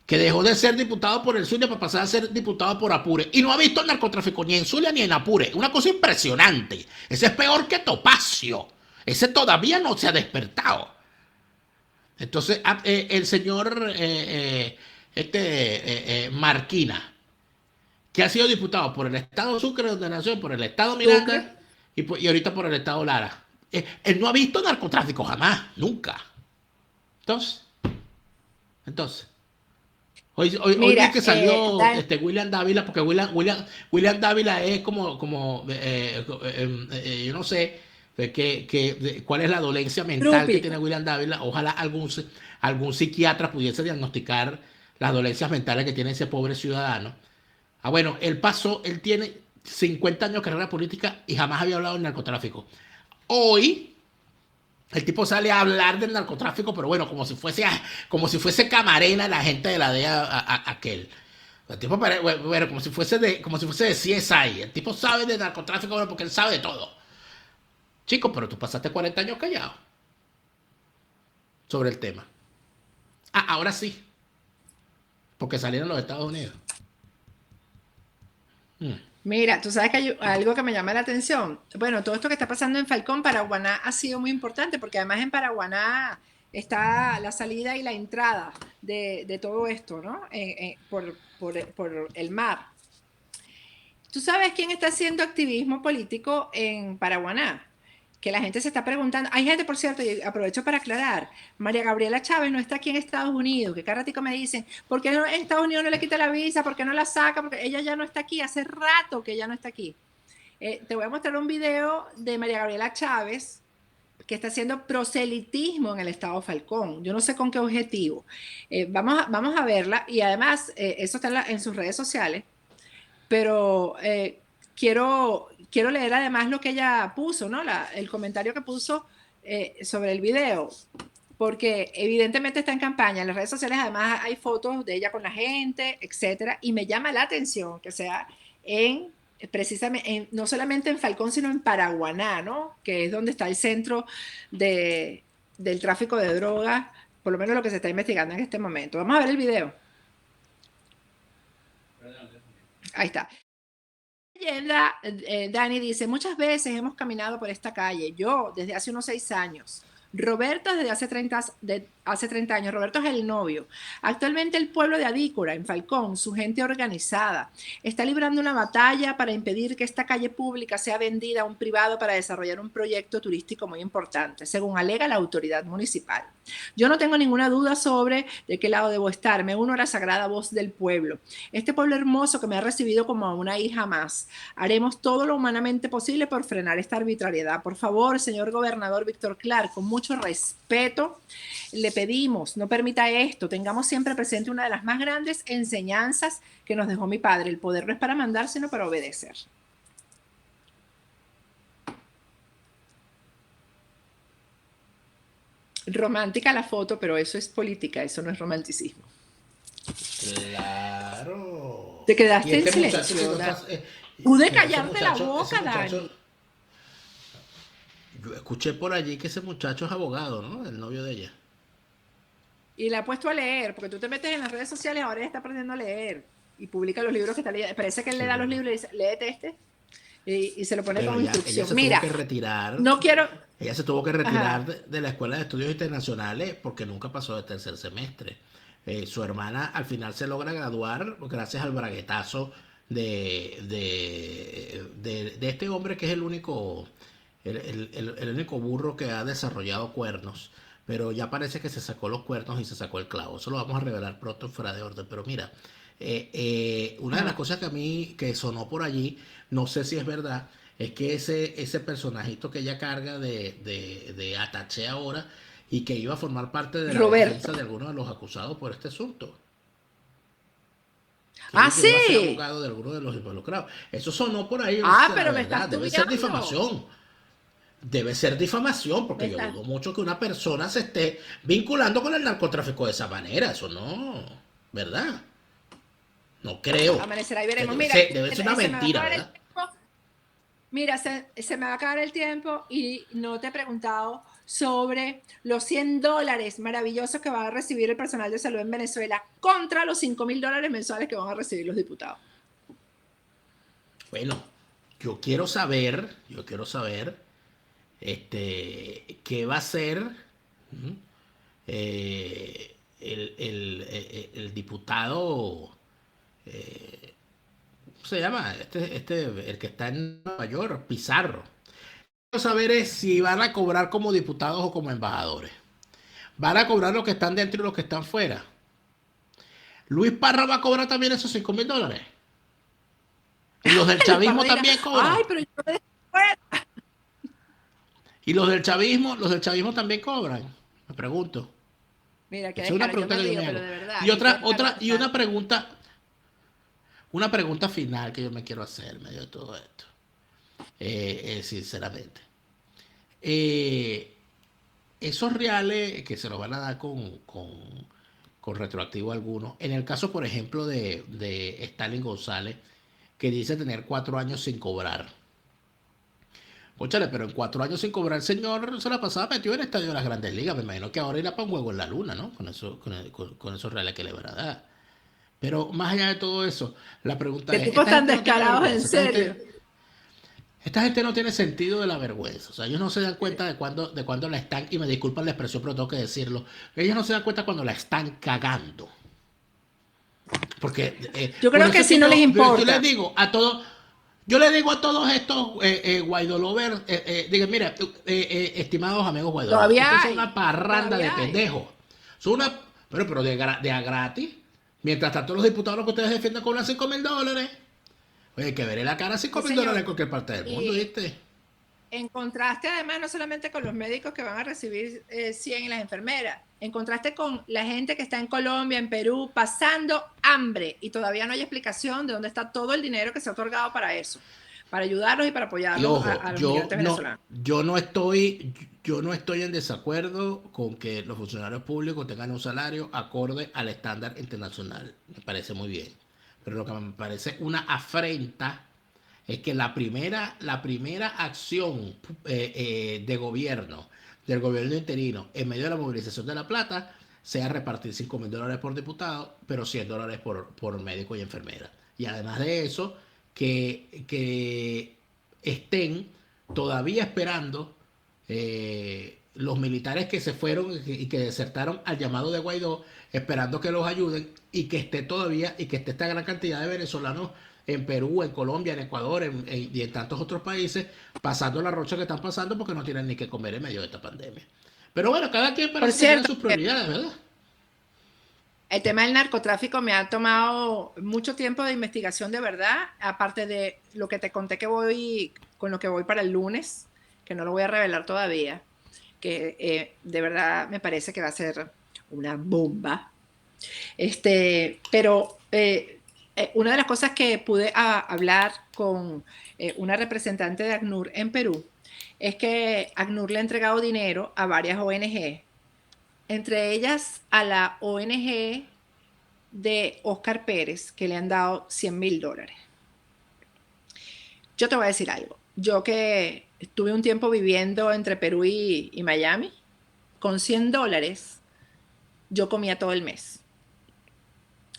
que dejó de ser diputado por el Zulia para pasar a ser diputado por Apure. Y no ha visto el narcotráfico ni en Zulia ni en Apure. Una cosa impresionante. Ese es peor que Topacio. Ese todavía no se ha despertado. Entonces, el señor Marquina, que ha sido diputado por el Estado Sucre de Nación, por el Estado Miranda Sucre. y ahorita por el Estado Lara. Él no ha visto narcotráfico jamás, nunca. Entonces, hoy vi Mira, que salió Dan, William Dávila, porque William Dávila es yo no sé cuál es la dolencia mental que Drupi. tiene William Dávila. Ojalá algún psiquiatra pudiese diagnosticar las dolencias mentales que tiene ese pobre ciudadano. Bueno, él tiene 50 años de carrera política y jamás había hablado del narcotráfico. Hoy, el tipo sale a hablar del narcotráfico, pero bueno, como si fuese Camarena, la gente de la DEA aquel. El tipo, bueno, como si fuese de CSI. El tipo sabe de narcotráfico, bueno, porque él sabe de todo. Chico, pero tú pasaste 40 años callado sobre el tema. Ahora sí, porque salieron los Estados Unidos. Mira, tú sabes que hay algo que me llama la atención. Bueno, todo esto que está pasando en Falcón, Paraguaná ha sido muy importante porque además en Paraguaná está la salida y la entrada de todo esto, ¿no? Por el mar. ¿Tú sabes quién está haciendo activismo político en Paraguaná? Que la gente se está preguntando. Hay gente, por cierto, y aprovecho para aclarar, María Gabriela Chávez no está aquí en Estados Unidos, que cada ratico me dicen, ¿por qué no, en Estados Unidos no le quita la visa? ¿Por qué no la saca? Porque ella ya no está aquí, hace rato que ella no está aquí. Te voy a mostrar un video de María Gabriela Chávez, que está haciendo proselitismo en el estado Falcón. Yo no sé con qué objetivo. Vamos a verla, y además, eso está en sus redes sociales, pero quiero leer además lo que ella puso, ¿no? El comentario que puso sobre el video, porque evidentemente está en campaña. En las redes sociales además hay fotos de ella con la gente, etcétera, y me llama la atención que sea precisamente, no solamente en Falcón, sino en Paraguaná, ¿no? Que es donde está el centro del tráfico de drogas, por lo menos lo que se está investigando en este momento. Vamos a ver el video. Ahí está. Leyenda, Dani dice, muchas veces hemos caminado por esta calle, yo desde hace unos 6 años, Roberto desde hace 30 años, Roberto es el novio. Actualmente el pueblo de Adícora, en Falcón, su gente organizada, está librando una batalla para impedir que esta calle pública sea vendida a un privado para desarrollar un proyecto turístico muy importante, según alega la autoridad municipal. Yo no tengo ninguna duda sobre de qué lado debo estar, me uno a la sagrada voz del pueblo. Este pueblo hermoso que me ha recibido como a una hija más. Haremos todo lo humanamente posible por frenar esta arbitrariedad. Por favor, señor gobernador Víctor Clark, con mucho respeto, le pedimos, no permita esto. Tengamos siempre presente una de las más grandes enseñanzas que nos dejó mi padre. El poder no es para mandar, sino para obedecer. Romántica la foto, pero eso es política, eso no es romanticismo. Claro. Te quedaste Y en silencio. Pude callarte la boca, Dani. Yo escuché por allí que ese muchacho es abogado, ¿no? El novio de ella. Y la he puesto a leer, porque tú te metes en las redes sociales, ahora ella está aprendiendo a leer. y publica los libros que está leyendo. Parece que él le da los libros y dice, léete este, y se lo pone Pero como ella instrucción. se Mira, tuvo que retirar. no quiero... Ella se tuvo que retirar Ajá. de la Escuela de Estudios Internacionales porque nunca pasó de tercer semestre. Su hermana al final se logra graduar gracias al braguetazo de este hombre que es el único, el único burro que ha desarrollado cuernos. Pero ya parece que se sacó los cuernos y se sacó el clavo. Eso lo vamos a revelar pronto en Fuera de Orden. Pero mira, una de las Ajá. cosas que a mí que sonó por allí, no sé si es verdad, es que ese personajito que ella carga de Ataché ahora y que iba a formar parte de la defensa Roberto. de algunos de los acusados por este asunto, Ah, que iba a ser sí. abogado de algunos de los involucrados. Eso sonó por ahí, no sé si Ah, será pero me estás verdad, debe ser estudiando. difamación. Debe ser difamación, Me porque yo estás... dudo mucho que una persona se esté vinculando con el narcotráfico de esa manera. Eso no, ¿verdad? No creo. Amanecerá y veremos. Debe Mira, ser, debe ser una se me va a mentira, acabar el ¿verdad? tiempo. Mira, se me va a acabar el tiempo y no te he preguntado sobre los $100 maravillosos que va a recibir el personal de salud en Venezuela contra los $5.000 mensuales que van a recibir los diputados. Bueno, yo quiero saber, qué va a hacer ¿m? El diputado, ¿cómo se llama? El que está en Nueva York, Pizarro. Quiero saber es si van a cobrar como diputados o como embajadores. ¿Van a cobrar los que están dentro y los que están fuera? ¿Luis Parra va a cobrar también esos $5.000? ¿Y los del Luis Parra chavismo dirá, también cobran? ay, pero yo de fuera. ¿Y los del chavismo también cobran? Me pregunto. Mira, qué Esa es una descaro, yo pregunta me que yo río, me pero hago. de verdad, Y aquí otra, tenemos otra, y una... una pregunta final que yo me quiero hacer en medio de todo esto. Sinceramente. Eh, Esos reales que se los van a dar con retroactivo alguno. En el caso, por ejemplo, de Stalin González, que dice tener 4 años sin cobrar. Cónchale, pero en 4 años sin cobrar, el señor se la pasaba metido en el estadio de las Grandes Ligas. Me imagino que ahora irá para un juego en la luna, ¿no? Con eso, con esos reales que le van a dar. Pero más allá de todo eso, la pregunta Qué es, tipos esta tan gente no tiene descarados, en vergüenza, serio. esta gente no tiene sentido de la vergüenza. O sea, ellos no se dan cuenta de cuando la están, y me disculpan la expresión, pero tengo que decirlo, ellos no se dan cuenta cuando la están cagando. Porque Yo por creo eso que es que sí no les yo les importa. digo a todos, yo les digo a todos estos Guaidó lovers, digan, mira, estimados amigos Guaidó lovers, ustedes son una parranda de Todavía hay. pendejos. Son una, pero de a gratis. Mientras tanto los diputados que ustedes defienden cobran $5.000. Oye, hay que verle la cara a Sí, 5.000 dólares señor. en cualquier parte del mundo, Y ¿viste? en contraste, además, no solamente con los médicos que van a recibir 100 y las enfermeras, en contraste con la gente que está en Colombia, en Perú, pasando hambre y todavía no hay explicación de dónde está todo el dinero que se ha otorgado para eso, para ayudarlos y para Y apoyarlos ojo, a los migrantes venezolanos. yo no estoy en desacuerdo con que los funcionarios públicos tengan un salario acorde al estándar internacional. Me parece muy bien. Pero lo que me parece una afrenta es que la primera acción de gobierno, del gobierno interino, en medio de la movilización de la plata, sea repartir $5.000 por diputado, pero $100 por médico y enfermera. Y además de eso, que estén todavía esperando los militares que se fueron y que desertaron al llamado de Guaidó, esperando que los ayuden y que esté esta gran cantidad de venezolanos en Perú, en Colombia, en Ecuador y en tantos otros países pasando la rocha que están pasando porque no tienen ni que comer en medio de esta pandemia. Pero bueno, cada quien Por parece que tiene cierto, sus prioridades, ¿verdad? el tema del narcotráfico me ha tomado mucho tiempo de investigación de verdad, aparte de lo que te conté con lo que voy para el lunes, que no lo voy a revelar todavía, que de verdad me parece que va a ser una bomba. Pero una de las cosas que pude hablar con una representante de ACNUR en Perú es que ACNUR le ha entregado dinero a varias ONG, entre ellas a la ONG de Oscar Pérez, que le han dado $100.000. Yo te voy a decir algo. Yo que estuve un tiempo viviendo entre Perú y Miami, con $100 yo comía todo el mes.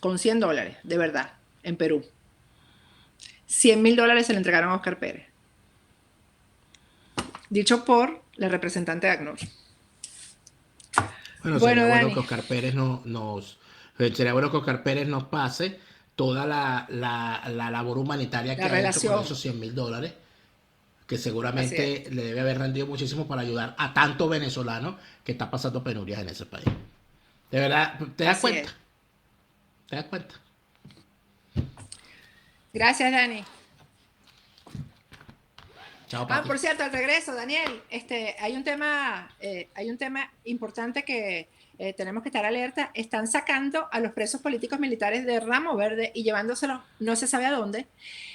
Con $100, de verdad. en Perú. $100.000 se le entregaron a Oscar Pérez. Dicho por la representante de ACNUR. Bueno, Bueno, sería bueno Dani. que Oscar Pérez sería bueno que Oscar Pérez nos pase toda la labor humanitaria La que ha hecho con relación. esos $100.000, que Así seguramente es. le debe haber rendido muchísimo para ayudar a tantos venezolanos que están pasando penurias en ese país. De verdad, ¿te das Así cuenta? es. ¿Te das cuenta? Gracias, Dani. Chao, Pati. Por cierto, al regreso, Daniel, hay un tema importante que tenemos que estar alerta. Están sacando a los presos políticos militares de Ramo Verde y llevándoselos no se sabe a dónde.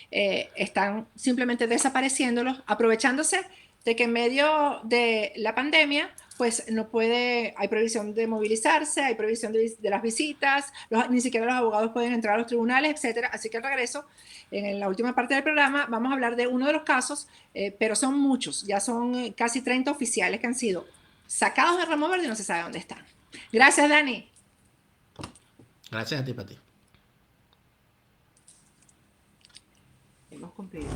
Están simplemente desapareciéndolos, aprovechándose de que en medio de la pandemia, pues hay prohibición de movilizarse, hay prohibición de las visitas, ni siquiera los abogados pueden entrar a los tribunales, etcétera. Así que al regreso, en la última parte del programa, vamos a hablar de uno de los casos, pero son muchos, ya son casi 30 oficiales que han sido sacados de Ramo Verde y no se sabe dónde están. Gracias, Dani. Gracias a ti, Pati. Hemos cumplido.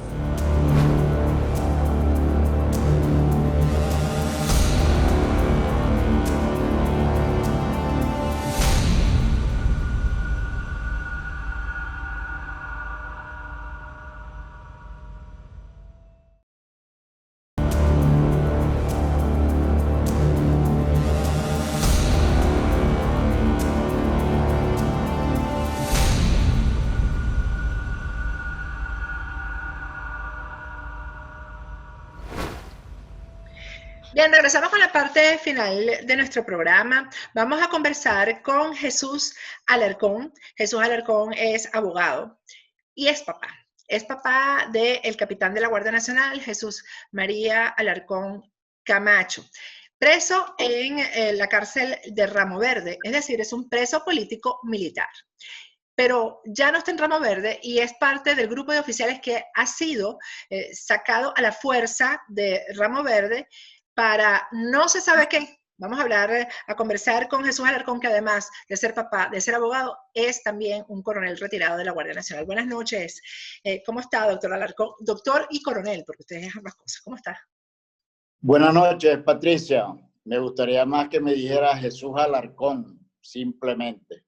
Bien, regresamos con la parte final de nuestro programa. Vamos a conversar con Jesús Alarcón. Jesús Alarcón es abogado y es papá. Es papá del capitán de la Guardia Nacional, Jesús María Alarcón Camacho, preso en la cárcel de Ramo Verde, es decir, es un preso político militar. Pero ya no está en Ramo Verde y es parte del grupo de oficiales que ha sido sacado a la fuerza de Ramo Verde para no se sabe qué. Vamos a hablar, a conversar con Jesús Alarcón, que además de ser papá, de ser abogado, es también un coronel retirado de la Guardia Nacional. Buenas noches. ¿Cómo está, doctor Alarcón? Doctor y coronel, porque ustedes es ambas cosas. ¿Cómo está? Buenas noches, Patricia. Me gustaría más que me dijera Jesús Alarcón, simplemente.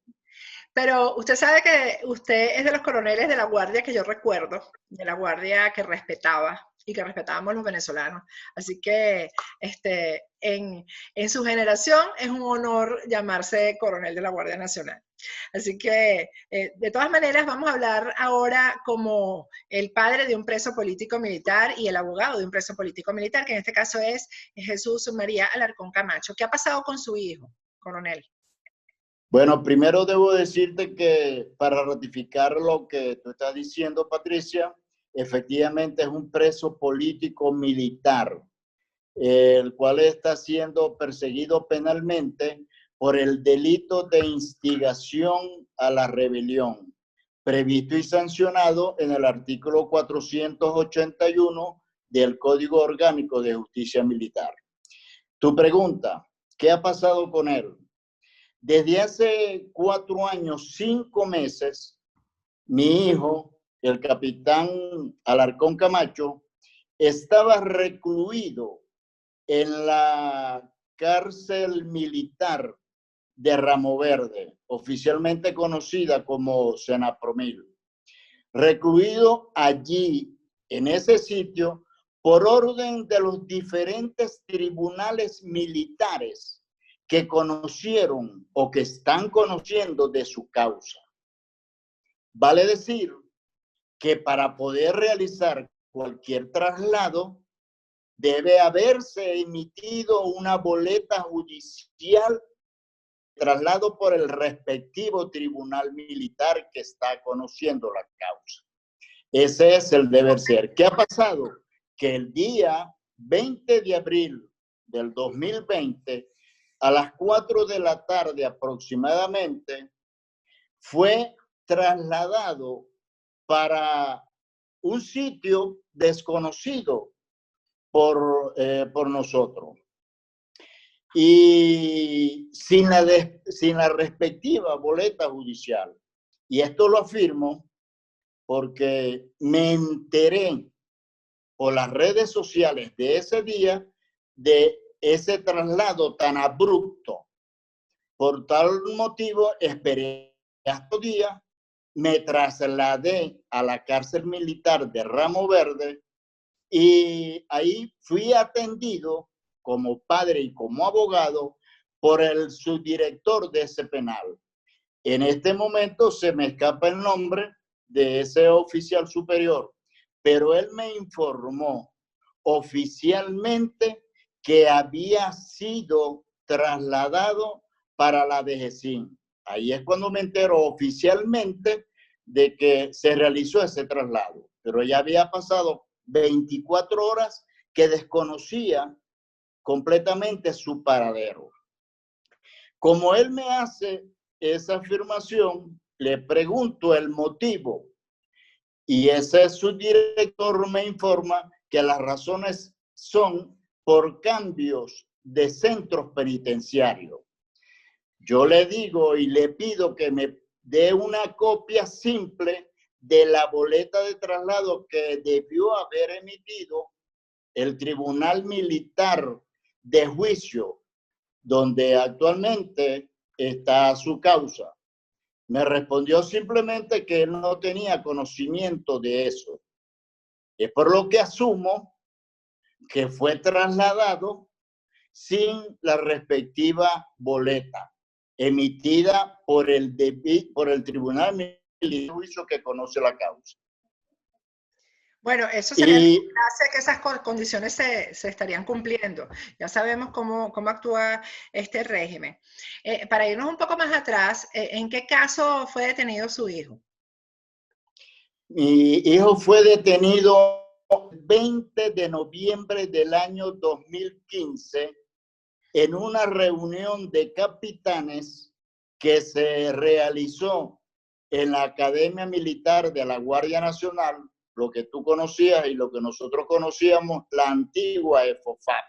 Pero usted sabe que usted es de los coroneles de la Guardia que yo recuerdo, de la Guardia que respetaba y que respetábamos los venezolanos. Así que en su generación es un honor llamarse coronel de la Guardia Nacional. Así que, de todas maneras, vamos a hablar ahora como el padre de un preso político militar y el abogado de un preso político militar, que en este caso es Jesús María Alarcón Camacho. ¿Qué ha pasado con su hijo, coronel? Bueno, primero debo decirte que para ratificar lo que tú estás diciendo, Patricia, efectivamente es un preso político militar, el cual está siendo perseguido penalmente por el delito de instigación a la rebelión, previsto y sancionado en el artículo 481 del Código Orgánico de Justicia Militar. Tu pregunta, ¿qué ha pasado con él? Desde hace 4 años, 5 meses, mi hijo, el capitán Alarcón Camacho, estaba recluido en la cárcel militar de Ramo Verde, oficialmente conocida como Senapromil. Recluido allí, en ese sitio, por orden de los diferentes tribunales militares que conocieron o que están conociendo de su causa. Vale decir que para poder realizar cualquier traslado debe haberse emitido una boleta judicial de traslado por el respectivo tribunal militar que está conociendo la causa. Ese es el deber ser. ¿Qué ha pasado? Que el día 20 de abril del 2020, a las 4 de la tarde aproximadamente, fue trasladado para un sitio desconocido por nosotros. Y sin la respectiva boleta judicial. Y esto lo afirmo porque me enteré por las redes sociales de ese día de ese traslado tan abrupto. Por tal motivo, esperé hasta día, me trasladé a la cárcel militar de Ramo Verde y ahí fui atendido como padre y como abogado por el subdirector de ese penal. En este momento se me escapa el nombre de ese oficial superior, pero él me informó oficialmente que había sido trasladado para la DGCIN. Ahí es cuando me entero oficialmente de que se realizó ese traslado, pero ya había pasado 24 horas que desconocía completamente su paradero. Como él me hace esa afirmación, le pregunto el motivo y ese subdirector me informa que las razones son por cambios de centros penitenciarios. Yo le digo y le pido que me dé una copia simple de la boleta de traslado que debió haber emitido el Tribunal Militar de Juicio, donde actualmente está su causa. Me respondió simplemente que él no tenía conocimiento de eso. Es por lo que asumo que fue trasladado sin la respectiva boleta emitida por el Tribunal Militar de Juicio que conoce la causa. Bueno, eso sería hace que esas condiciones se estarían cumpliendo. Ya sabemos cómo actúa este régimen. Para irnos un poco más atrás, ¿en qué caso fue detenido su hijo? Mi hijo fue detenido el 20 de noviembre del año 2015 en una reunión de capitanes que se realizó en la Academia Militar de la Guardia Nacional, lo que tú conocías y lo que nosotros conocíamos, la antigua EFOFAP.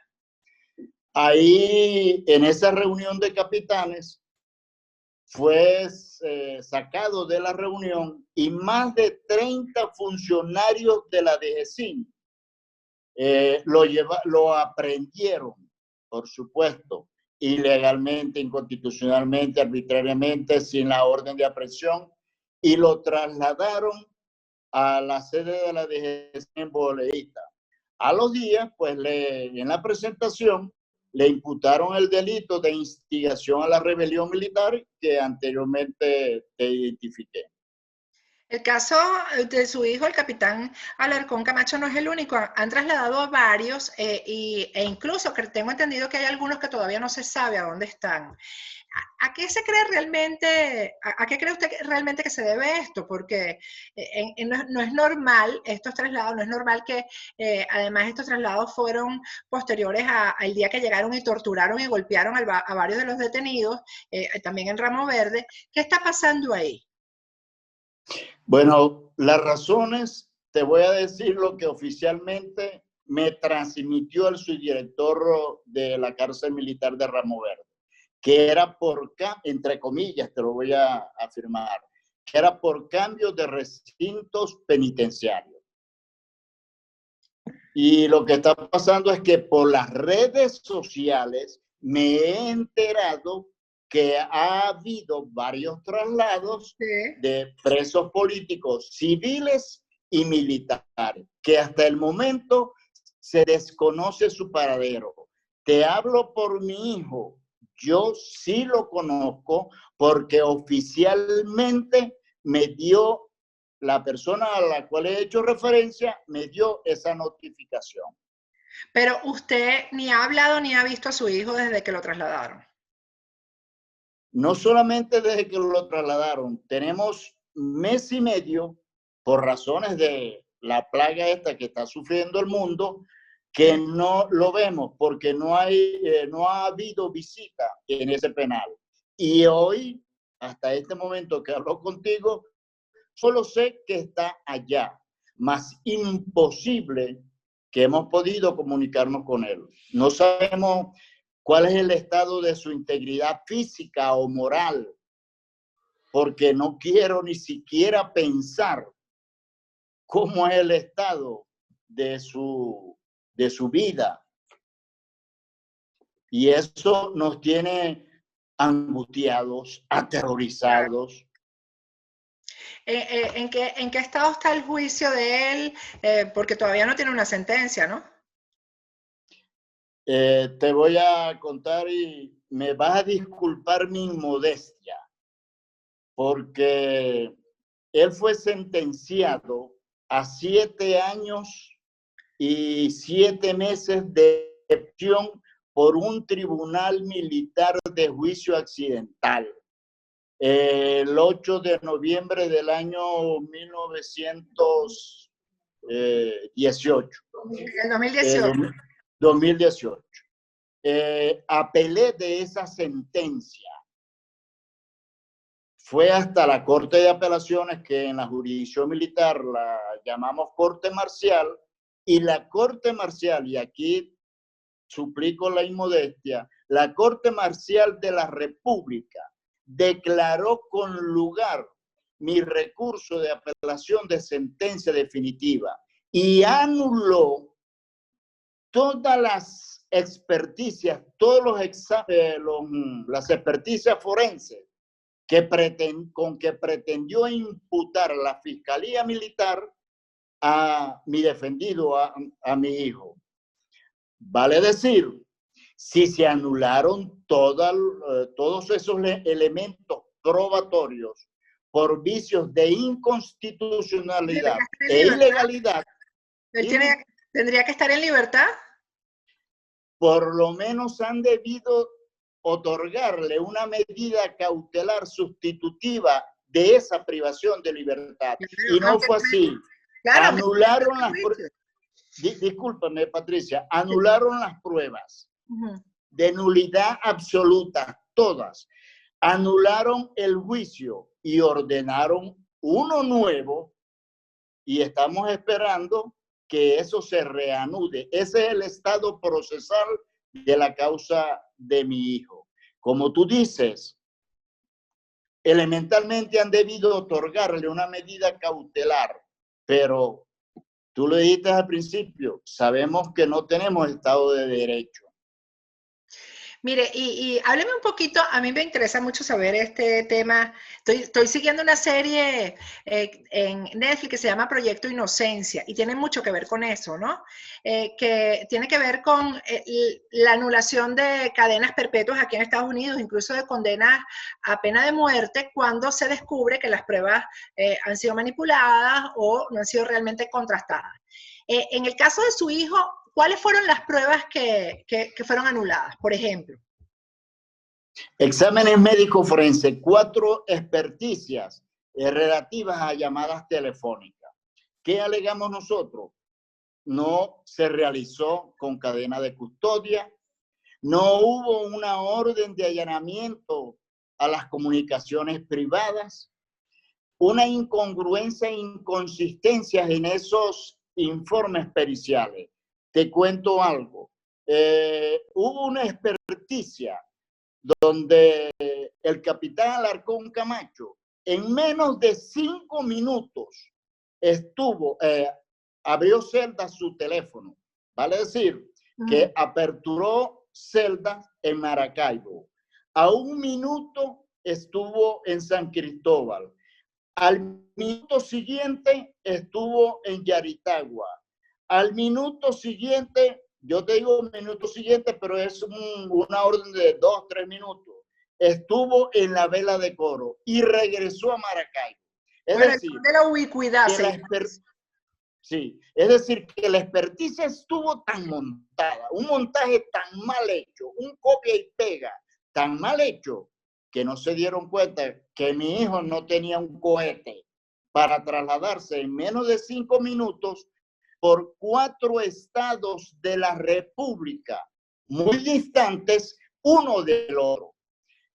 Ahí, en esa reunión de capitanes, fue sacado de la reunión y más de 30 funcionarios de la DGCIN lo aprendieron, por supuesto, ilegalmente, inconstitucionalmente, arbitrariamente, sin la orden de aprehensión, y lo trasladaron a la sede de la DGCIN en Boleíta. A los días, pues en la presentación, le imputaron el delito de instigación a la rebelión militar que anteriormente te identifiqué. El caso de su hijo, el capitán Alarcón Camacho, no es el único. Han trasladado a varios e incluso tengo entendido que hay algunos que todavía no se sabe a dónde están. ¿A qué se cree realmente, a qué cree usted realmente que se debe esto? Porque no es normal estos traslados, no es normal que además estos traslados fueron posteriores al día que llegaron y torturaron y golpearon a varios de los detenidos, también en Ramo Verde. ¿Qué está pasando ahí? Bueno, las razones, te voy a decir lo que oficialmente me transmitió el subdirector de la cárcel militar de Ramo Verde, que era entre comillas, te lo voy a afirmar, que era por cambio de recintos penitenciarios. Y lo que está pasando es que por las redes sociales me he enterado que ha habido varios traslados de presos políticos civiles y militares, que hasta el momento se desconoce su paradero. Te hablo por mi hijo. Yo sí lo conozco porque oficialmente me dio, la persona a la cual he hecho referencia, me dio esa notificación. Pero usted ni ha hablado ni ha visto a su hijo desde que lo trasladaron. No solamente desde que lo trasladaron, tenemos mes y medio, por razones de la plaga esta que está sufriendo el mundo, que no lo vemos porque no ha habido visita en ese penal. Y hoy, hasta este momento que hablo contigo, solo sé que está allá, más imposible que hemos podido comunicarnos con él. No sabemos cuál es el estado de su integridad física o moral, porque no quiero ni siquiera pensar cómo es el estado de su vida. Y eso nos tiene angustiados, aterrorizados. ¿En qué estado está el juicio de él? Porque todavía no tiene una sentencia, ¿no? Te voy a contar y me vas a disculpar mi inmodestia, porque él fue sentenciado a 7 años y 7 meses de prisión por un tribunal militar de juicio accidental. El 8 de noviembre del año 1918. El 2018. 2018. Apelé de esa sentencia. Fue hasta la Corte de Apelaciones, que en la jurisdicción militar la llamamos Corte Marcial, y la Corte Marcial, y aquí suplico la inmodestia, la Corte Marcial de la República declaró con lugar mi recurso de apelación de sentencia definitiva y anuló todas las experticias, todos los exámenes, las experticias forenses con que pretendió imputar la Fiscalía Militar a mi defendido, a mi hijo. Vale decir, si se anularon todos esos elementos probatorios por vicios de inconstitucionalidad e ilegalidad, ¿Tendría que estar en libertad? Por lo menos han debido otorgarle una medida cautelar sustitutiva de esa privación de libertad. Y no fue así. Claro, anularon las pruebas. Discúlpame, Patricia, anularon las pruebas de nulidad absoluta, todas. Anularon el juicio y ordenaron uno nuevo, y estamos esperando que eso se reanude. Ese es el estado procesal de la causa de mi hijo. Como tú dices, elementalmente han debido otorgarle una medida cautelar, pero tú lo dijiste al principio, sabemos que no tenemos Estado de Derecho. Mire, y hábleme un poquito, a mí me interesa mucho saber este tema. Estoy siguiendo una serie en Netflix que se llama Proyecto Inocencia y tiene mucho que ver con eso, ¿no? Que tiene que ver con la anulación de cadenas perpetuas aquí en Estados Unidos, incluso de condenas a pena de muerte cuando se descubre que las pruebas han sido manipuladas o no han sido realmente contrastadas. En el caso de su hijo, ¿cuáles fueron las pruebas que fueron anuladas, por ejemplo? Exámenes médicos forenses, 4 experticias relativas a llamadas telefónicas. ¿Qué alegamos nosotros? No se realizó con cadena de custodia, no hubo una orden de allanamiento a las comunicaciones privadas, una incongruencia e inconsistencias en esos informes periciales. Te cuento algo. Hubo una experticia donde el capitán Alarcón Camacho, en menos de 5 minutos, abrió celda su teléfono. Vale decir, que aperturó celdas en Maracaibo. A 1 minuto estuvo en San Cristóbal. Al minuto siguiente estuvo en Yaritagua. Al minuto siguiente, yo te digo minuto siguiente, pero es una orden de 2, 3 minutos. Estuvo en la Vela de Coro y regresó a Maracaibo. Es decir, de la ubicuidad, sí, es decir, que la experticia estuvo tan montada, un montaje tan mal hecho, un copia y pega tan mal hecho, que no se dieron cuenta que mi hijo no tenía un cohete para trasladarse en menos de 5 minutos por 4 estados de la República, muy distantes uno del otro.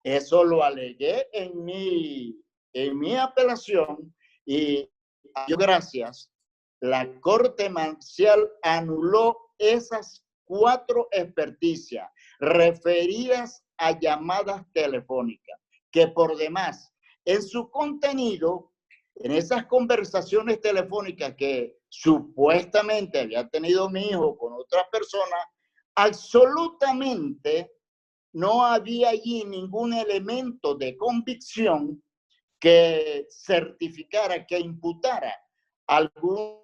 Eso lo alegué en mi apelación y a Dios gracias, la Corte Marcial anuló esas 4 experticias referidas a llamadas telefónicas, que por demás, en su contenido, En esas conversaciones telefónicas que supuestamente había tenido mi hijo con otras personas, absolutamente no había allí ningún elemento de convicción que certificara, que imputara alguna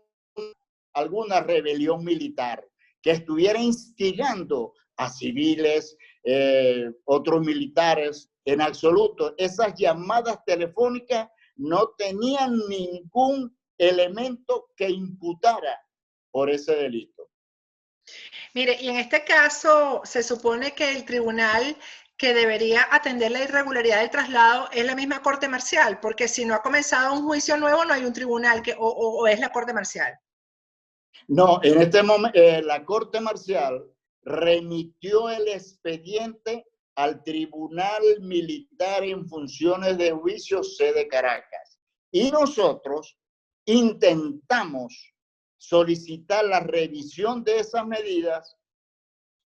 rebelión militar, que estuviera instigando a civiles, otros militares. En absoluto, esas llamadas telefónicas no tenían ningún elemento que imputara por ese delito. Mire, y en este caso se supone que el tribunal que debería atender la irregularidad del traslado es la misma Corte Marcial, porque si no ha comenzado un juicio nuevo, no hay un tribunal o es la Corte Marcial. No, en este momento la Corte Marcial remitió el expediente al Tribunal Militar en Funciones de Juicio sede Caracas. Y nosotros intentamos solicitar la revisión de esas medidas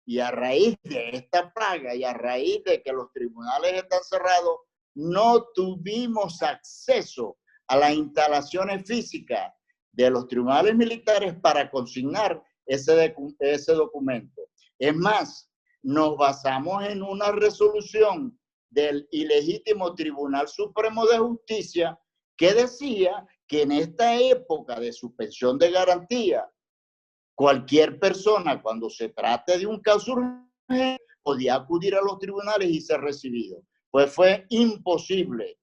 y a raíz de esta plaga y a raíz de que los tribunales están cerrados, no tuvimos acceso a las instalaciones físicas de los tribunales militares para consignar ese documento. Es más, nos basamos en una resolución del ilegítimo Tribunal Supremo de Justicia que decía que en esta época de suspensión de garantía, cualquier persona, cuando se trate de un caso urgente, podía acudir a los tribunales y ser recibido. Pues fue imposible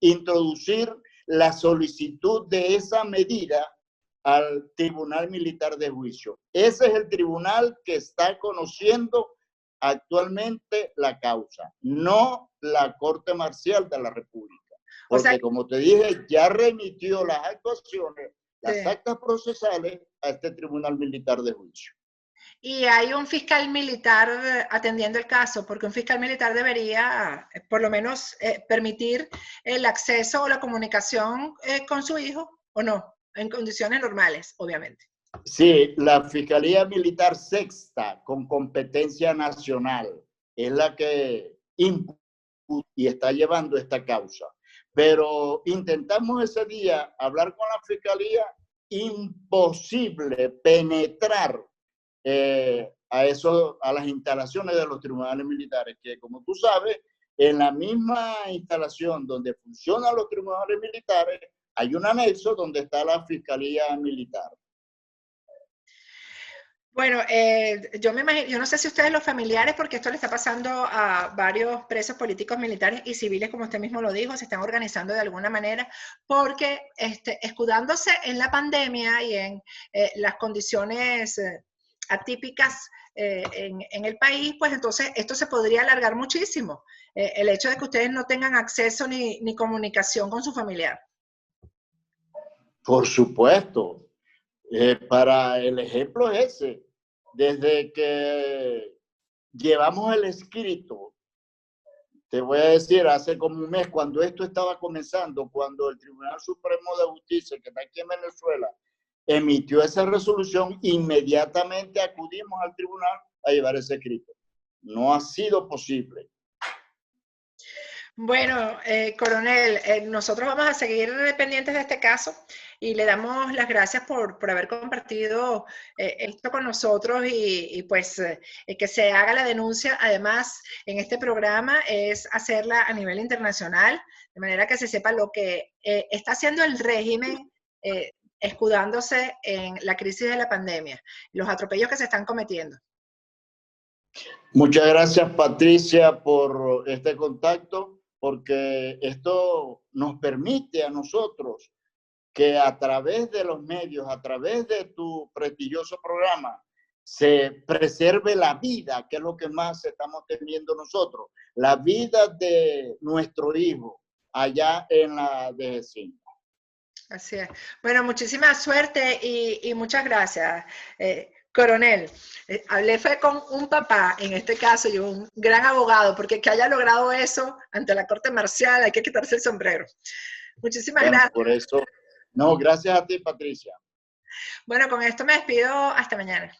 introducir la solicitud de esa medida al Tribunal Militar de Juicio. Ese es el tribunal que está conociendo actualmente la causa, no la Corte Marcial de la República. Porque, o sea, como te dije, ya remitió las actuaciones, las actas procesales a este Tribunal Militar de Juicio. Y hay un fiscal militar atendiendo el caso, porque un fiscal militar debería, por lo menos, permitir el acceso o la comunicación con su hijo, ¿o no? En condiciones normales, obviamente. Sí, la Fiscalía Militar Sexta, con competencia nacional, es la que imputa y está llevando esta causa. Pero intentamos ese día hablar con la Fiscalía, imposible penetrar a las instalaciones de los tribunales militares, que como tú sabes, en la misma instalación donde funcionan los tribunales militares, hay un anexo donde está la Fiscalía Militar. Bueno, yo me imagino, yo no sé si ustedes los familiares, porque esto le está pasando a varios presos políticos, militares y civiles, como usted mismo lo dijo, se están organizando de alguna manera, porque escudándose en la pandemia y en las condiciones atípicas en el país, pues entonces esto se podría alargar muchísimo. El hecho de que ustedes no tengan acceso ni comunicación con su familiar. Por supuesto. Para el ejemplo es ese. Desde que llevamos el escrito, te voy a decir, hace como un mes, cuando esto estaba comenzando, cuando el Tribunal Supremo de Justicia, que está aquí en Venezuela, emitió esa resolución, inmediatamente acudimos al tribunal a llevar ese escrito. No ha sido posible. Bueno, coronel, nosotros vamos a seguir pendientes de este caso y le damos las gracias por haber compartido esto con nosotros y pues que se haga la denuncia. Además, en este programa es hacerla a nivel internacional, de manera que se sepa lo que está haciendo el régimen escudándose en la crisis de la pandemia, los atropellos que se están cometiendo. Muchas gracias, Patricia, por este contacto, porque esto nos permite a nosotros que a través de los medios, a través de tu prestigioso programa, se preserve la vida, que es lo que más estamos teniendo nosotros, la vida de nuestro hijo allá en la DG5. Así es. Bueno, muchísima suerte y muchas gracias. Coronel, hablé fue con un papá, en este caso, y un gran abogado, porque que haya logrado eso ante la Corte Marcial, hay que quitarse el sombrero. Muchísimas gracias. Por eso, no, gracias a ti, Patricia. Bueno, con esto me despido, hasta mañana.